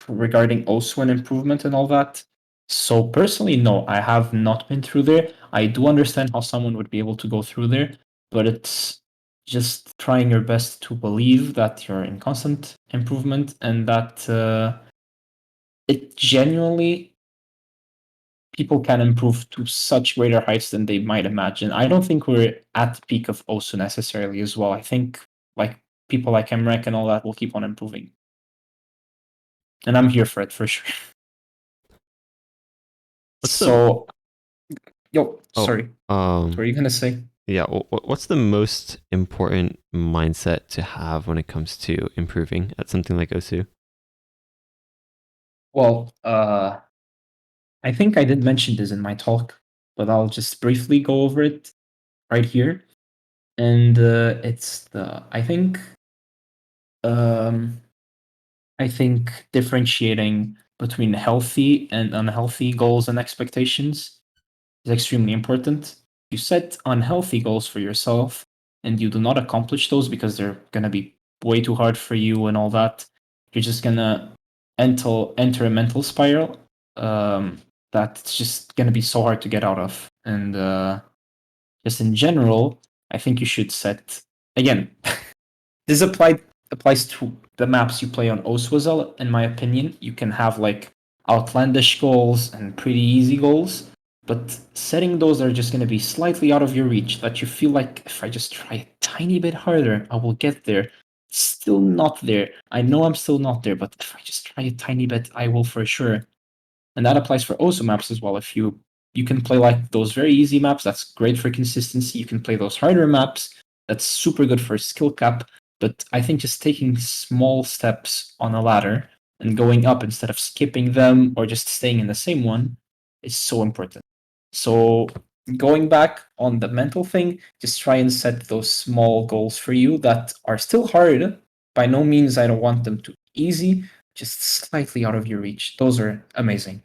regarding also an improvement and all that. So personally, no, I have not been through there. I do understand how someone would be able to go through there, but it's just trying your best to believe that you're in constant improvement and that it genuinely people can improve to such greater heights than they might imagine. I don't think we're at the peak of OSU necessarily as well. I think like people like Emrek and all that will keep on improving. And I'm here for it for sure. What's the So yo, oh sorry. What um were you gonna say? yeah, what's the most important mindset to have when it comes to improving at something like OSU? Well, I think I did mention this in my talk, but I'll just briefly go over it right here. And it's the um, I think differentiating between healthy and unhealthy goals and expectations is extremely important. You set unhealthy goals for yourself and you do not accomplish those because they're going to be way too hard for you and all that, you're just going to enter a mental spiral that's just going to be so hard to get out of. And just in general, I think you should set, again, this applies to the maps you play on Oswazal. In my opinion, you can have like outlandish goals and pretty easy goals, but setting those are just going to be slightly out of your reach. That you feel like if I just try a tiny bit harder, I will get there. Still not there. I know I'm still not there, but if I just try a tiny bit, I will for sure. And that applies for OSO maps as well. If you can play like those very easy maps, that's great for consistency. You can play those harder maps, that's super good for skill cap. But I think just taking small steps on a ladder and going up instead of skipping them or just staying in the same one is so important. So going back on the mental thing, just try and set those small goals for you that are still hard. By no means I don't want them to be easy, just slightly out of your reach. Those are amazing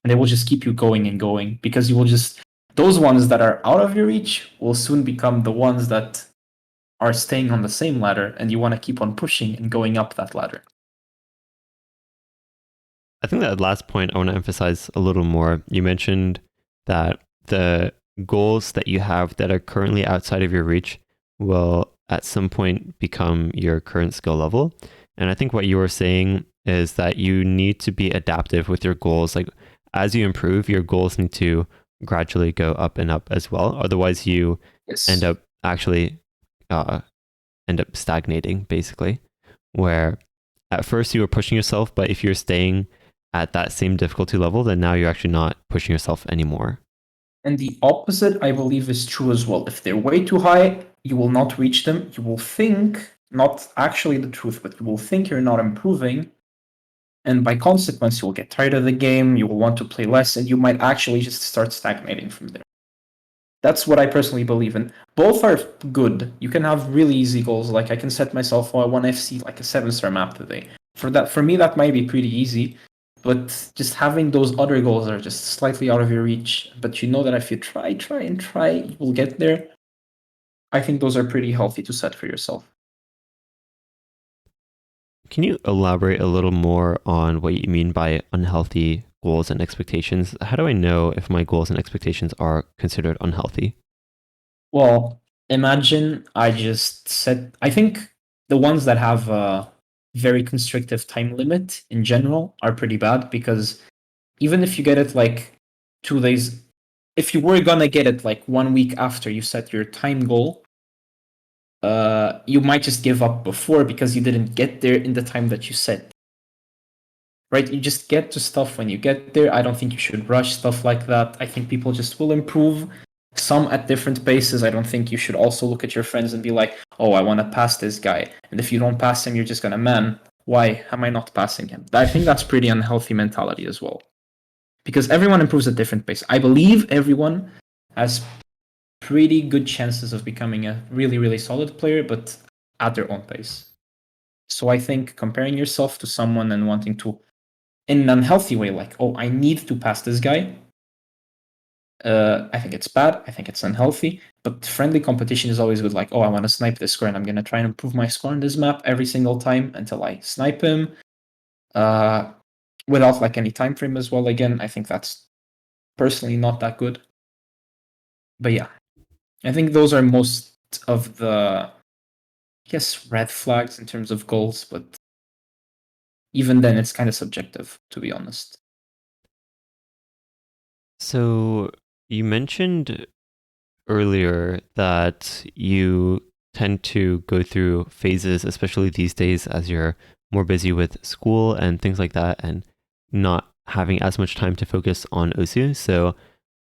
and it will just keep you going and going because you will just those ones that are out of your reach will soon become the ones that are staying on the same ladder and you want to keep on pushing and going up that ladder. I think that last point I want to emphasize a little more. You mentioned that the goals that you have that are currently outside of your reach will at some point become your current skill level. And I think what you were saying is that you need to be adaptive with your goals. Like as you improve, your goals need to gradually go up and up as well. Otherwise, you end Yes. up actually uh, end up stagnating, basically, where at first you were pushing yourself, but if you're staying at that same difficulty level, then now you're actually not pushing yourself anymore. And the opposite, I believe, is true as well. If they're way too high, you will not reach them. You will think, not actually the truth, but you will think you're not improving. And by consequence, you will get tired of the game, you will want to play less, and you might actually just start stagnating from there. That's what I personally believe in. Both are good. You can have really easy goals. Like I can set myself, oh, I want FC like a 7-star map today. For me, that might be pretty easy. But just having those other goals are just slightly out of your reach. But you know that if you try and try, you will get there. I think those are pretty healthy to set for yourself. Can you elaborate a little more on what you mean by unhealthy goals and expectations, how do I know if my goals and expectations are considered unhealthy? Well, imagine I just set. I think the ones that have a very constrictive time limit in general are pretty bad because even if you get it like 2 days, if you were gonna get it like 1 week after you set your time goal, you might just give up before because you didn't get there in the time that you set. Right? You just get to stuff when you get there. I don't think you should rush stuff like that. I think people just will improve, some at different paces. I don't think you should also look at your friends and be like, oh, I want to pass this guy. And if you don't pass him, you're just gonna, man, why am I not passing him? I think that's pretty unhealthy mentality as well. Because everyone improves at different pace. I believe everyone has pretty good chances of becoming a really, really solid player, but at their own pace. So I think comparing yourself to someone and wanting to, in an unhealthy way, like, oh, I need to pass this guy, I think it's bad. I think it's unhealthy. But friendly competition is always good. Like, oh, I want to snipe this score, and I'm gonna try and improve my score on this map every single time until I snipe him, uh, without like any time frame as well. Again, I think that's personally not that good. But yeah, I think those are most of the, I guess, red flags in terms of goals. But even then, it's kind of subjective, to be honest. So you mentioned earlier that you tend to go through phases, especially these days as you're more busy with school and things like that, and not having as much time to focus on OSU. So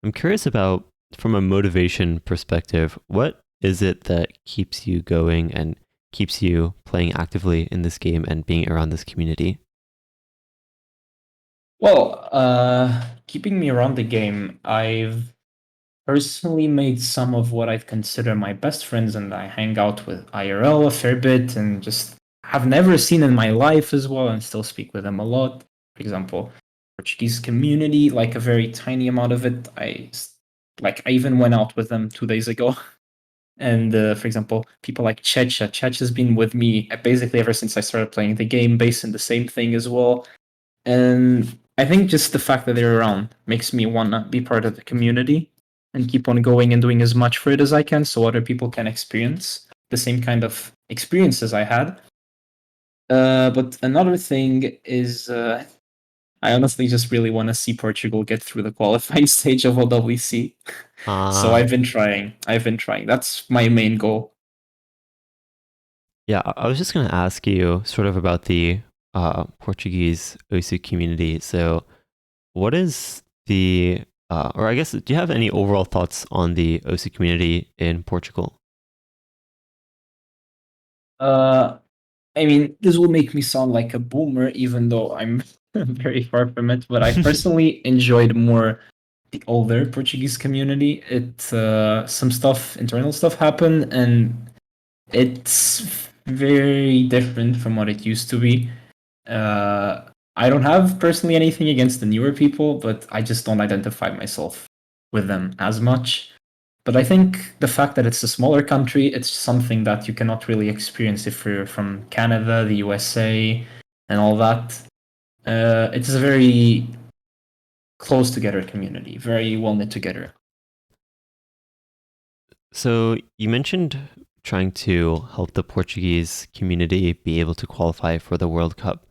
I'm curious about, from a motivation perspective, what is it that keeps you going and keeps you playing actively in this game and being around this community? Well, keeping me around the game, I've personally made some of what I'd consider my best friends, and I hang out with IRL a fair bit and just have never seen in my life as well, and still speak with them a lot. For example, Portuguese community, like a very tiny amount of it. I even went out with them 2 days ago. And for example, people like Checha. Chech has been with me basically ever since I started playing the game, based in the same thing as well. And I think just the fact that they're around makes me want to be part of the community and keep on going and doing as much for it as I can so other people can experience the same kind of experiences I had. But another thing is, I honestly just really want to see Portugal get through the qualifying stage of OWC. So Uh, I've been trying. That's my main goal. yeah, I was just going to ask you sort of about the Portuguese OSU community. So, what is the, or I guess, do you have any overall thoughts on the OC community in Portugal? Uh, I mean, this will make me sound like a boomer, even though I'm very far from it. But I personally enjoyed more the older Portuguese community. Some stuff, internal stuff, happened, and it's very different from what it used to be. Uh, I don't have personally anything against the newer people, but I just don't identify myself with them as much. But I think the fact that it's a smaller country, it's something that you cannot really experience if you're from Canada, the USA, and all that. It's a very close together community, very well knit together. So, you mentioned trying to help the Portuguese community be able to qualify for the World Cup.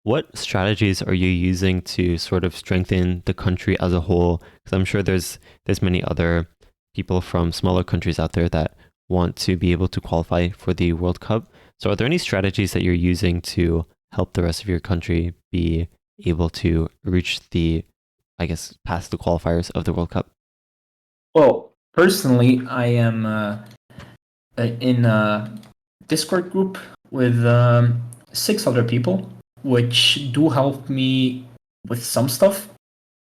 What strategies are you using to sort of strengthen the country as a whole? Because I'm sure there's many other people from smaller countries out there that want to be able to qualify for the World Cup. So are there any strategies that you're using to help the rest of your country be able to reach the, I guess, past the qualifiers of the World Cup? Well, personally, I am in a Discord group with 6 other people, which do help me with some stuff.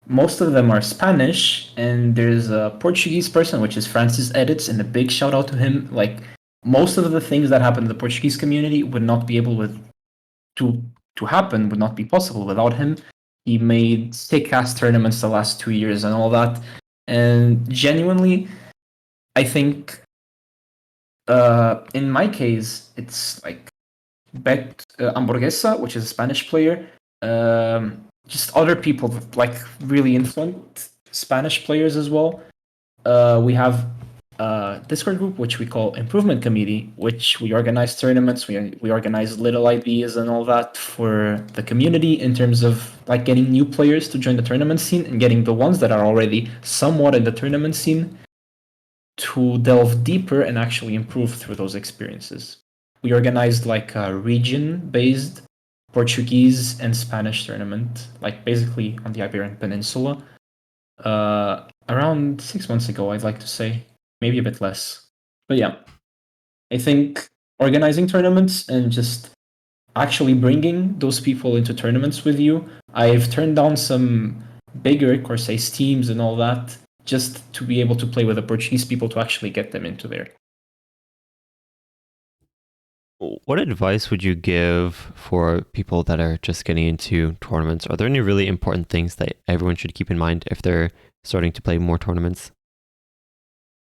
Most of them are Spanish, and there's a Portuguese person, which is Francis Edits, and a big shout out to him. Like most of the things that happen in the Portuguese community would not be able to to happen, would not be possible without him. He made sick ass tournaments the last 2 years and all that. And genuinely, I think in my case, it's like Bet Hamburguesa, which is a Spanish player. just other people that like really influent Spanish players as well. We have a Discord group which we call Improvement Committee, which we organize tournaments, we organize little ideas and all that for the community in terms of like getting new players to join the tournament scene and getting the ones that are already somewhat in the tournament scene to delve deeper and actually improve through those experiences. We organized like a region-based Portuguese and Spanish tournament, like basically on the Iberian Peninsula, around 6 months ago, I'd like to say, maybe a bit less. But yeah, I think organizing tournaments and just actually bringing those people into tournaments with you. I've turned down some bigger Corsair teams and all that just to be able to play with the Portuguese people to actually get them into there. What advice would you give for people that are just getting into tournaments? Are there any really important things that everyone should keep in mind if they're starting to play more tournaments?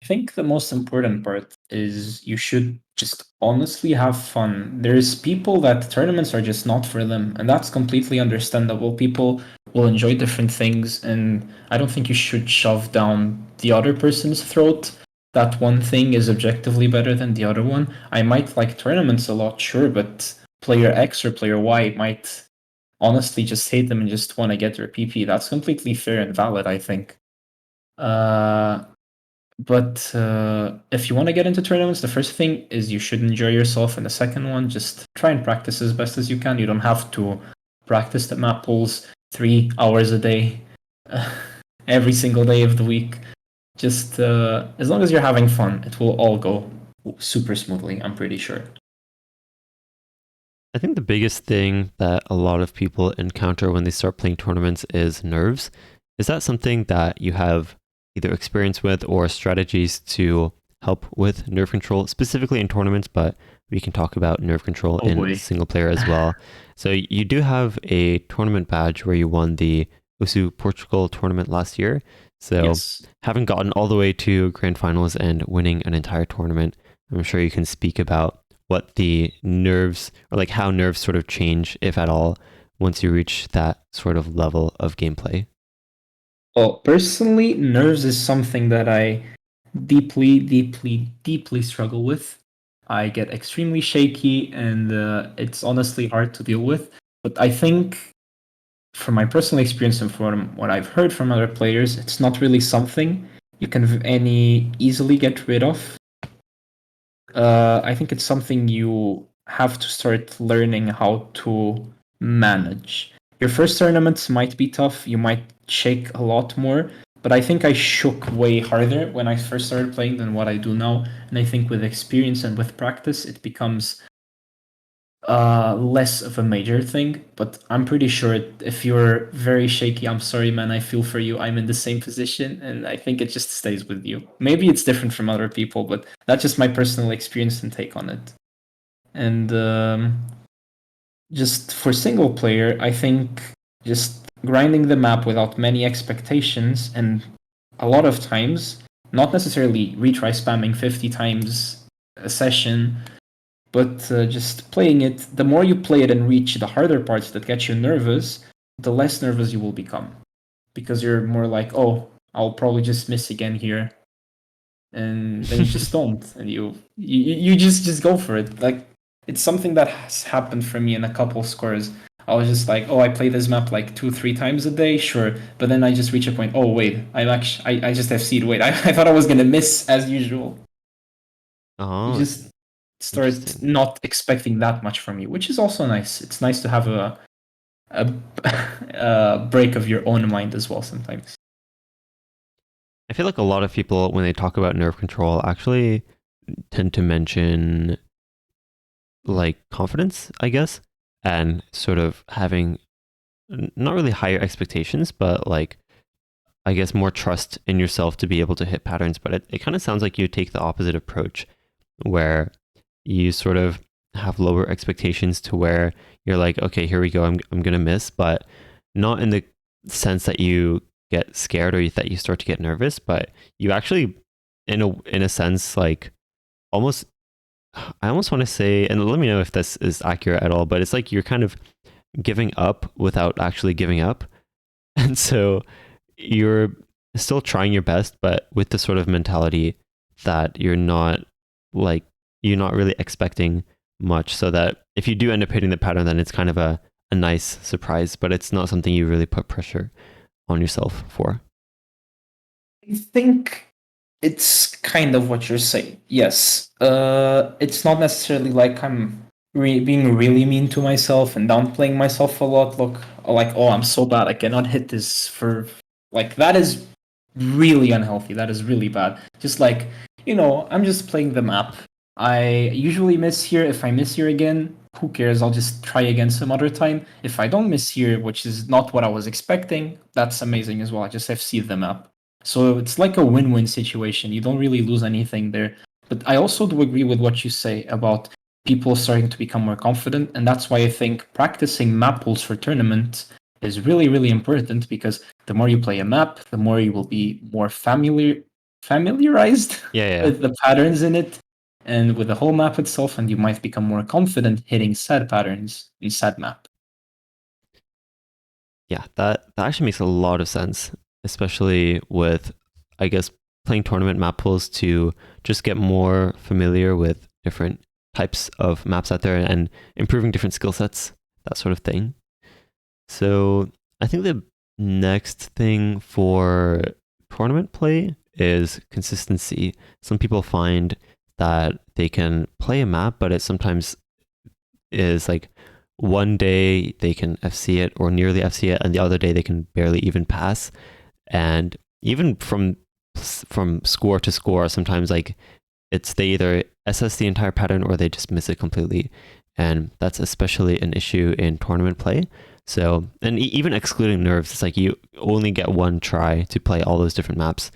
I think the most important part is you should just honestly have fun. There's people that tournaments are just not for them, and that's completely understandable. People will enjoy different things, and I don't think you should shove down the other person's throat that one thing is objectively better than the other one. I might like tournaments a lot, sure, but player X or player Y might honestly just hate them and just want to get their PP. That's completely fair and valid, I think. Uh, but if you want to get into tournaments, the first thing is you should enjoy yourself, and the second one, just try and practice as best as you can. You don't have to practice the map pools 3 hours a day, every single day of the week. Just as long as you're having fun, it will all go super smoothly, I'm pretty sure. I think the biggest thing that a lot of people encounter when they start playing tournaments is nerves. Is that something that you have either experience with or strategies to help with nerve control, specifically in tournaments, but we can talk about nerve control Oh in boy. single player as well. So you do have a tournament badge where you won the USU Portugal tournament last year. So Yes. having gotten all the way to grand finals and winning an entire tournament, I'm sure you can speak about what the nerves or like how nerves sort of change, if at all, once you reach that sort of level of gameplay. Well, personally, nerves is something that I deeply, deeply, deeply struggle with. I get extremely shaky, and it's honestly hard to deal with. But I think, from my personal experience and from what I've heard from other players, it's not really something you can any easily get rid of. I think it's something you have to start learning how to manage. Your first tournaments might be tough, you might shake a lot more, but I think I shook way harder when I first started playing than what I do now. And I think with experience and with practice, it becomes less of a major thing. But I'm pretty sure if you're very shaky, I'm sorry, man, I feel for you. I'm in the same position, and I think it just stays with you. Maybe it's different from other people, but that's just my personal experience and take on it. And just for single player, I think just grinding the map without many expectations and a lot of times, not necessarily retry spamming 50 times a session, but just playing it. The more you play it and reach the harder parts that get you nervous, the less nervous you will become, because you're more like, oh, I'll probably just miss again here, and then you just don't, and you just go for it. Like, it's something that has happened for me in a couple scores. I was just like, oh, I play this map like 2-3 times a day, sure, but then I just reach a point. Oh wait, I just have seed. Wait, I thought I was gonna miss as usual. You Oh, just start interesting. not expecting that much from you, which is also nice. It's nice to have a, a break of your own mind as well sometimes. I feel like a lot of people, when they talk about nerve control, actually tend to mention like confidence, I guess, and sort of having not really higher expectations, but like, I guess, more trust in yourself to be able to hit patterns. But it kind of sounds like you take the opposite approach where you sort of have lower expectations to where you're like, okay, here we go. I'm going to miss, but not in the sense that you get scared or that you start to get nervous, but you actually, in a sense, like almost, I almost want to say, and let me know if this is accurate at all, but it's like you're kind of giving up without actually giving up. And so you're still trying your best, but with the sort of mentality that like, you're not really expecting much. So that if you do end up hitting the pattern, then it's kind of a nice surprise, but it's not something you really put pressure on yourself for. I think it's kind of what you're saying. Yes. It's not necessarily like I'm being really mean to myself and downplaying myself a lot. Look, like, oh, I'm so bad. I cannot hit this for like that is really unhealthy. That is really bad. Just like, I'm just playing the map. I usually miss here. If I miss here again, who cares? I'll just try again some other time. If I don't miss here, which is not what I was expecting, that's amazing as well. I just FC the map. So it's like a win-win situation. You don't really lose anything there. But I also do agree with what you say about people starting to become more confident, and that's why I think practicing map pools for tournaments is really, really important because the more you play a map, the more you will be more familiarized Yeah, yeah. with the patterns in it and with the whole map itself, and you might become more confident hitting said patterns in said map. Yeah, that actually makes a lot of sense, especially with, I guess, playing tournament map pools to just get more familiar with different types of maps out there and improving different skill sets, that sort of thing. So I think the next thing for tournament play is consistency. Some people find that they can play a map, but it sometimes is like one day they can FC it or nearly FC it, and the other day they can barely even pass. And even from score to score, sometimes like it's they either SS the entire pattern or they just miss it completely, and that's especially an issue in tournament play. So, and even excluding nerves, it's like you only get one try to play all those different maps.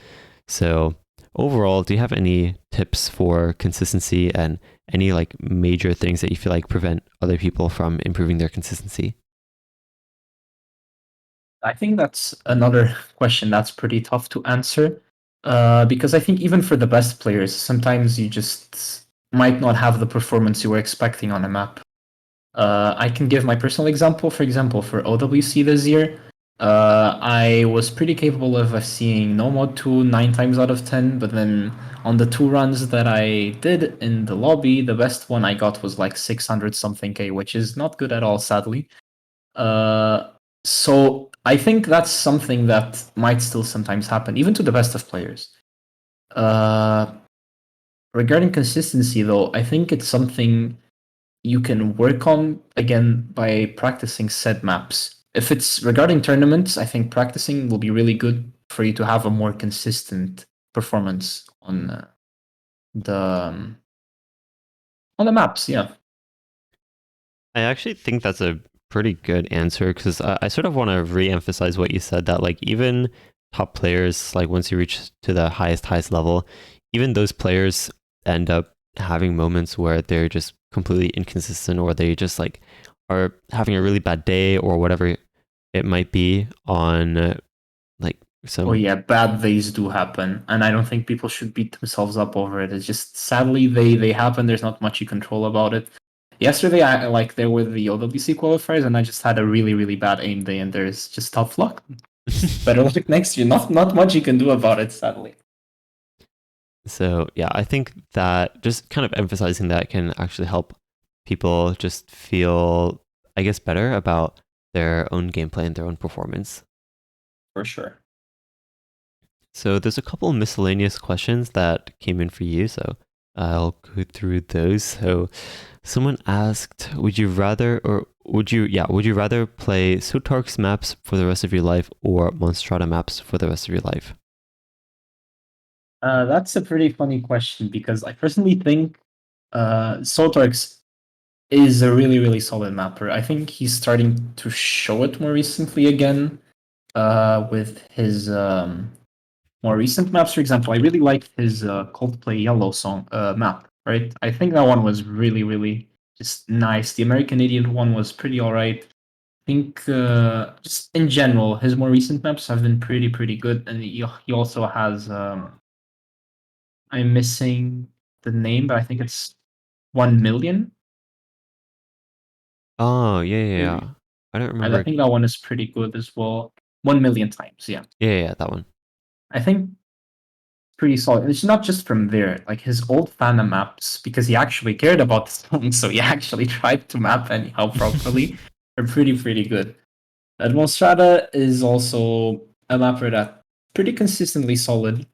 So, overall, do you have any tips for consistency and any like major things that you feel like prevent other people from improving their consistency? I think that's another question that's pretty tough to answer. Because I think even for the best players, sometimes you just might not have the performance you were expecting on a map. I can give my personal example. For example, for OWC this year, I was pretty capable of seeing no mod 2 9 times out of 10, but then on the two runs that I did in the lobby, the best one I got was like 600 something K, which is not good at all, sadly. Uh, so I think that's something that might still sometimes happen, even to the best of players. Uh, Regarding consistency, though, I think it's something you can work on again by practicing set maps. If it's regarding tournaments, I think practicing will be really good for you to have a more consistent performance the um, on the maps. Yeah, I actually think that's a pretty good answer because I sort of want to re-emphasize what you said that like even top players, like once you reach to the highest level, even those players end up having moments where they're just completely inconsistent or they just like are having a really bad day or whatever it might be on like oh some. yeah, bad days do happen, and I don't think people should beat themselves up over it. It's just sadly they happen. There's not much you control about it. Yesterday, I like there were the OWC qualifiers, and I just had a really really bad aim day, and there's just tough luck. Better luck next year. Not much you can do about it, sadly. So yeah, I think that just kind of emphasizing that can actually help people just feel, I guess, better about their own gameplay and their own performance. For sure. So there's a couple miscellaneous questions that came in for you, so I'll go through those. So someone asked, would you rather play Sotark's maps for the rest of your life or Monstrata maps for the rest of your life? That's a pretty funny question because I personally think Sotarx is a really, really solid mapper. I think he's starting to show it more recently again with his more recent maps. For example, I really liked his Coldplay Yellow song map, right? I think that one was really, really just nice. The American Idiot one was pretty alright. I think just in general, his more recent maps have been pretty, pretty good. And he also has I'm missing the name, but I think it's 1 million. Oh, yeah, yeah, yeah. I don't And I remember. think that one is pretty good as well. 1 million times, yeah. Yeah, that one. I think pretty solid. It's not just from there, like his old fandom maps, because he actually cared about the song, so he actually tried to map anyhow properly, are pretty good. Administrata is also a mapper that pretty consistently solid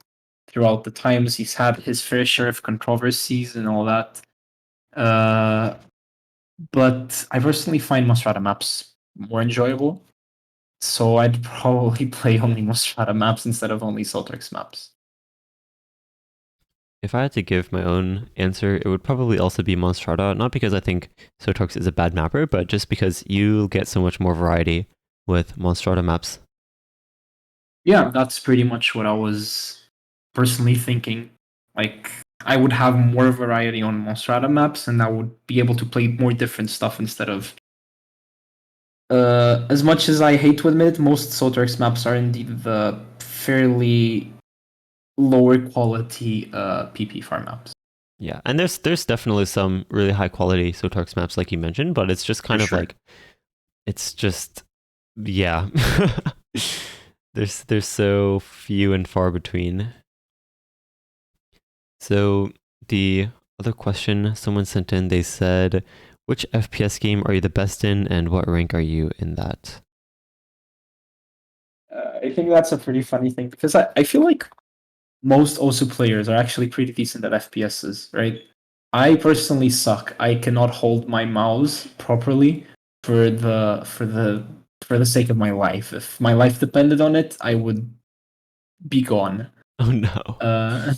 throughout the times. He's had his fair share of controversies and all that. But I personally find Mostrada maps more enjoyable. So I'd probably play only Mostrada maps instead of only Soltrix maps. If I had to give my own answer, it would probably also be Monstrata, not because I think Sotox is a bad mapper, but just because you get so much more variety with Monstrata maps. Yeah, that's pretty much what I was personally thinking. Like, I would have more variety on Monstrata maps, and I would be able to play more different stuff instead of. As much as I hate to admit it, most Sotrix maps are indeed the fairly lower quality PP farm maps. Yeah, and there's definitely some really high quality Sotox maps like you mentioned, but it's just For kind of sure. like it's just yeah. There's so few and far between. So the other question someone sent in, they said, which FPS game are you the best in and what rank are you in that? I think that's a pretty funny thing because I feel like most OSU players are actually pretty decent at FPSs, right? I personally suck. I cannot hold my mouse properly for the sake of my life. If my life depended on it, I would be gone. Oh no. Uh,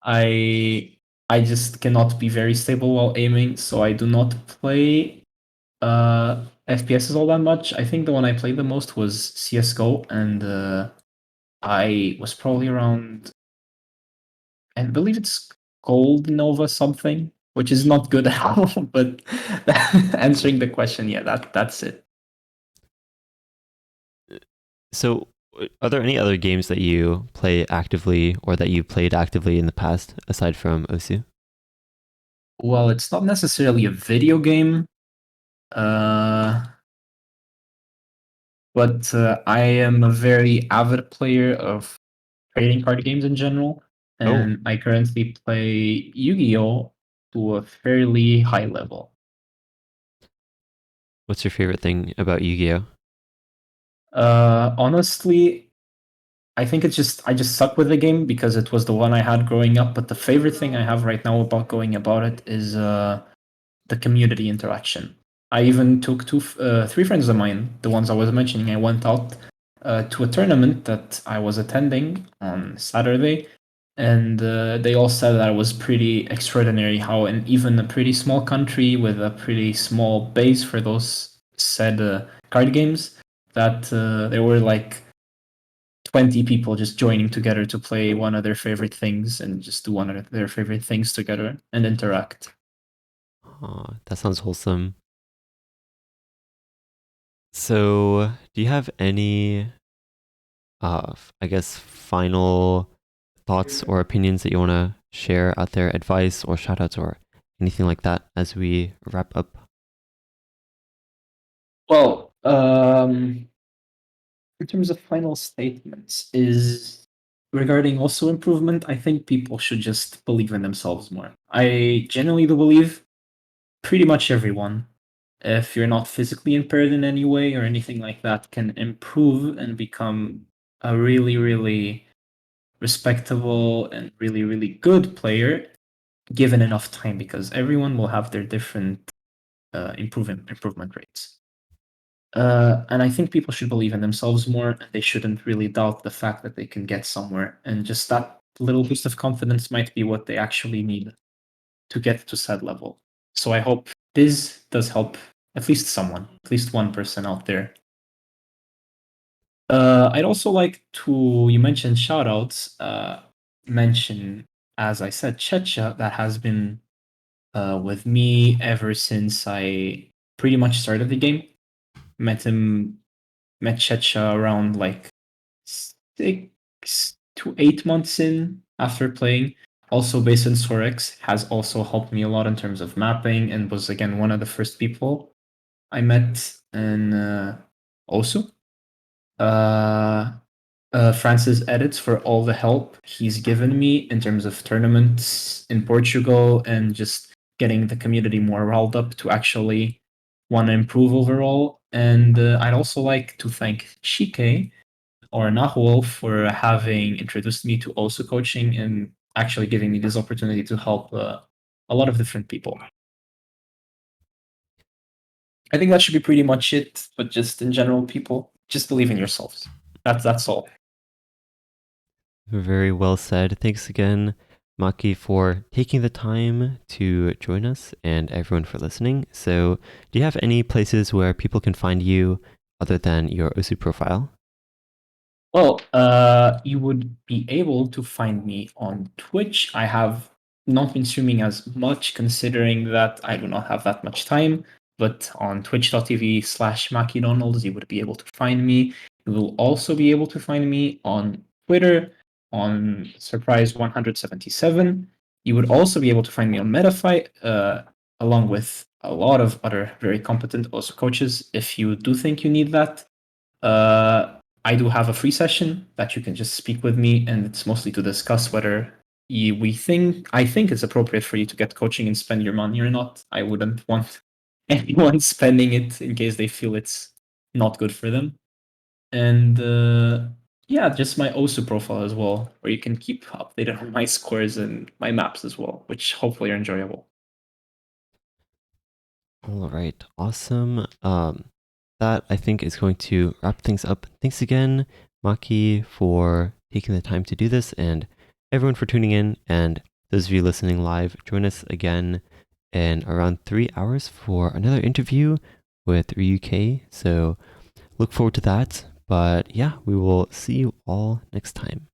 I I just cannot be very stable while aiming, so I do not play FPSs all that much. I think the one I played the most was CS:GO, and I was probably around, I believe it's Gold Nova something, which is not good at all. But answering the question, yeah, that's it. So, are there any other games that you play actively or that you played actively in the past aside from OSU? Well, it's not necessarily a video game, uh, but I am a very avid player of trading card games in general, Oh, and I currently play Yu-Gi-Oh to a fairly high level. what's your favorite thing about Yu-Gi-Oh? Honestly, I think it's just I just suck with the game because it was the one I had growing up. But the favorite thing I have right now about going about it is the community interaction. I even took three friends of mine, the ones I was mentioning. I went out to a tournament that I was attending on Saturday, and they all said that it was pretty extraordinary how, in even a pretty small country with a pretty small base for those said card games, that there were like 20 people just joining together to play one of their favorite things and just do one of their favorite things together and interact. Oh, that sounds wholesome. So, do you have any, I guess, final thoughts or opinions that you want to share out there, advice or shoutouts or anything like that as we wrap up? Well, in terms of final statements, is regarding also improvement, I think people should just believe in themselves more. I genuinely do believe pretty much everyone, if you're not physically impaired in any way or anything like that, can improve and become a really respectable and really good player given enough time, because everyone will have their different improvement rates. And I think people should believe in themselves more, and they shouldn't really doubt the fact that they can get somewhere. And just that little boost of confidence might be what they actually need to get to said level. So I hope this does help at least someone, at least one person out there. I'd also like to, you mentioned shoutouts, mention, as I said, Checha, that has been with me ever since I pretty much started the game. Met him, met Checha around like 6 to 8 months in after playing. Also, based in Sorex, has also helped me a lot in terms of mapping and was again one of the first people I met and also uh, Francis edits for all the help he's given me in terms of tournaments in Portugal and just getting the community more riled up to actually want to improve overall. And I'd also like to thank Chike or Nahuel for having introduced me to also coaching and actually giving me this opportunity to help a lot of different people. I think that should be pretty much it. But just in general, people just believe in yourselves. That's all. Very well said. Thanks again, Maki, for taking the time to join us and everyone for listening. So, do you have any places where people can find you other than your OSU profile? Well, you would be able to find me on Twitch. I have not been streaming as much considering that I do not have that much time. But on twitch.tv/MakiDonalds, you would be able to find me. You will also be able to find me on Twitter on Surprise177. You would also be able to find me on Metafight, along with a lot of other very competent also coaches if you do think you need that. Uh, I do have a free session that you can just speak with me, and it's mostly to discuss whether I think it's appropriate for you to get coaching and spend your money or not. I wouldn't want anyone spending it in case they feel it's not good for them. And yeah, just my OSU profile as well, where you can keep updated on my scores and my maps as well, which hopefully are enjoyable. All right, awesome. That I think is going to wrap things up. Thanks again, Maki, for taking the time to do this, and everyone for tuning in. And those of you listening live, join us again in around 3 hours for another interview with Ryuk. So look forward to that. But yeah, we will see you all next time.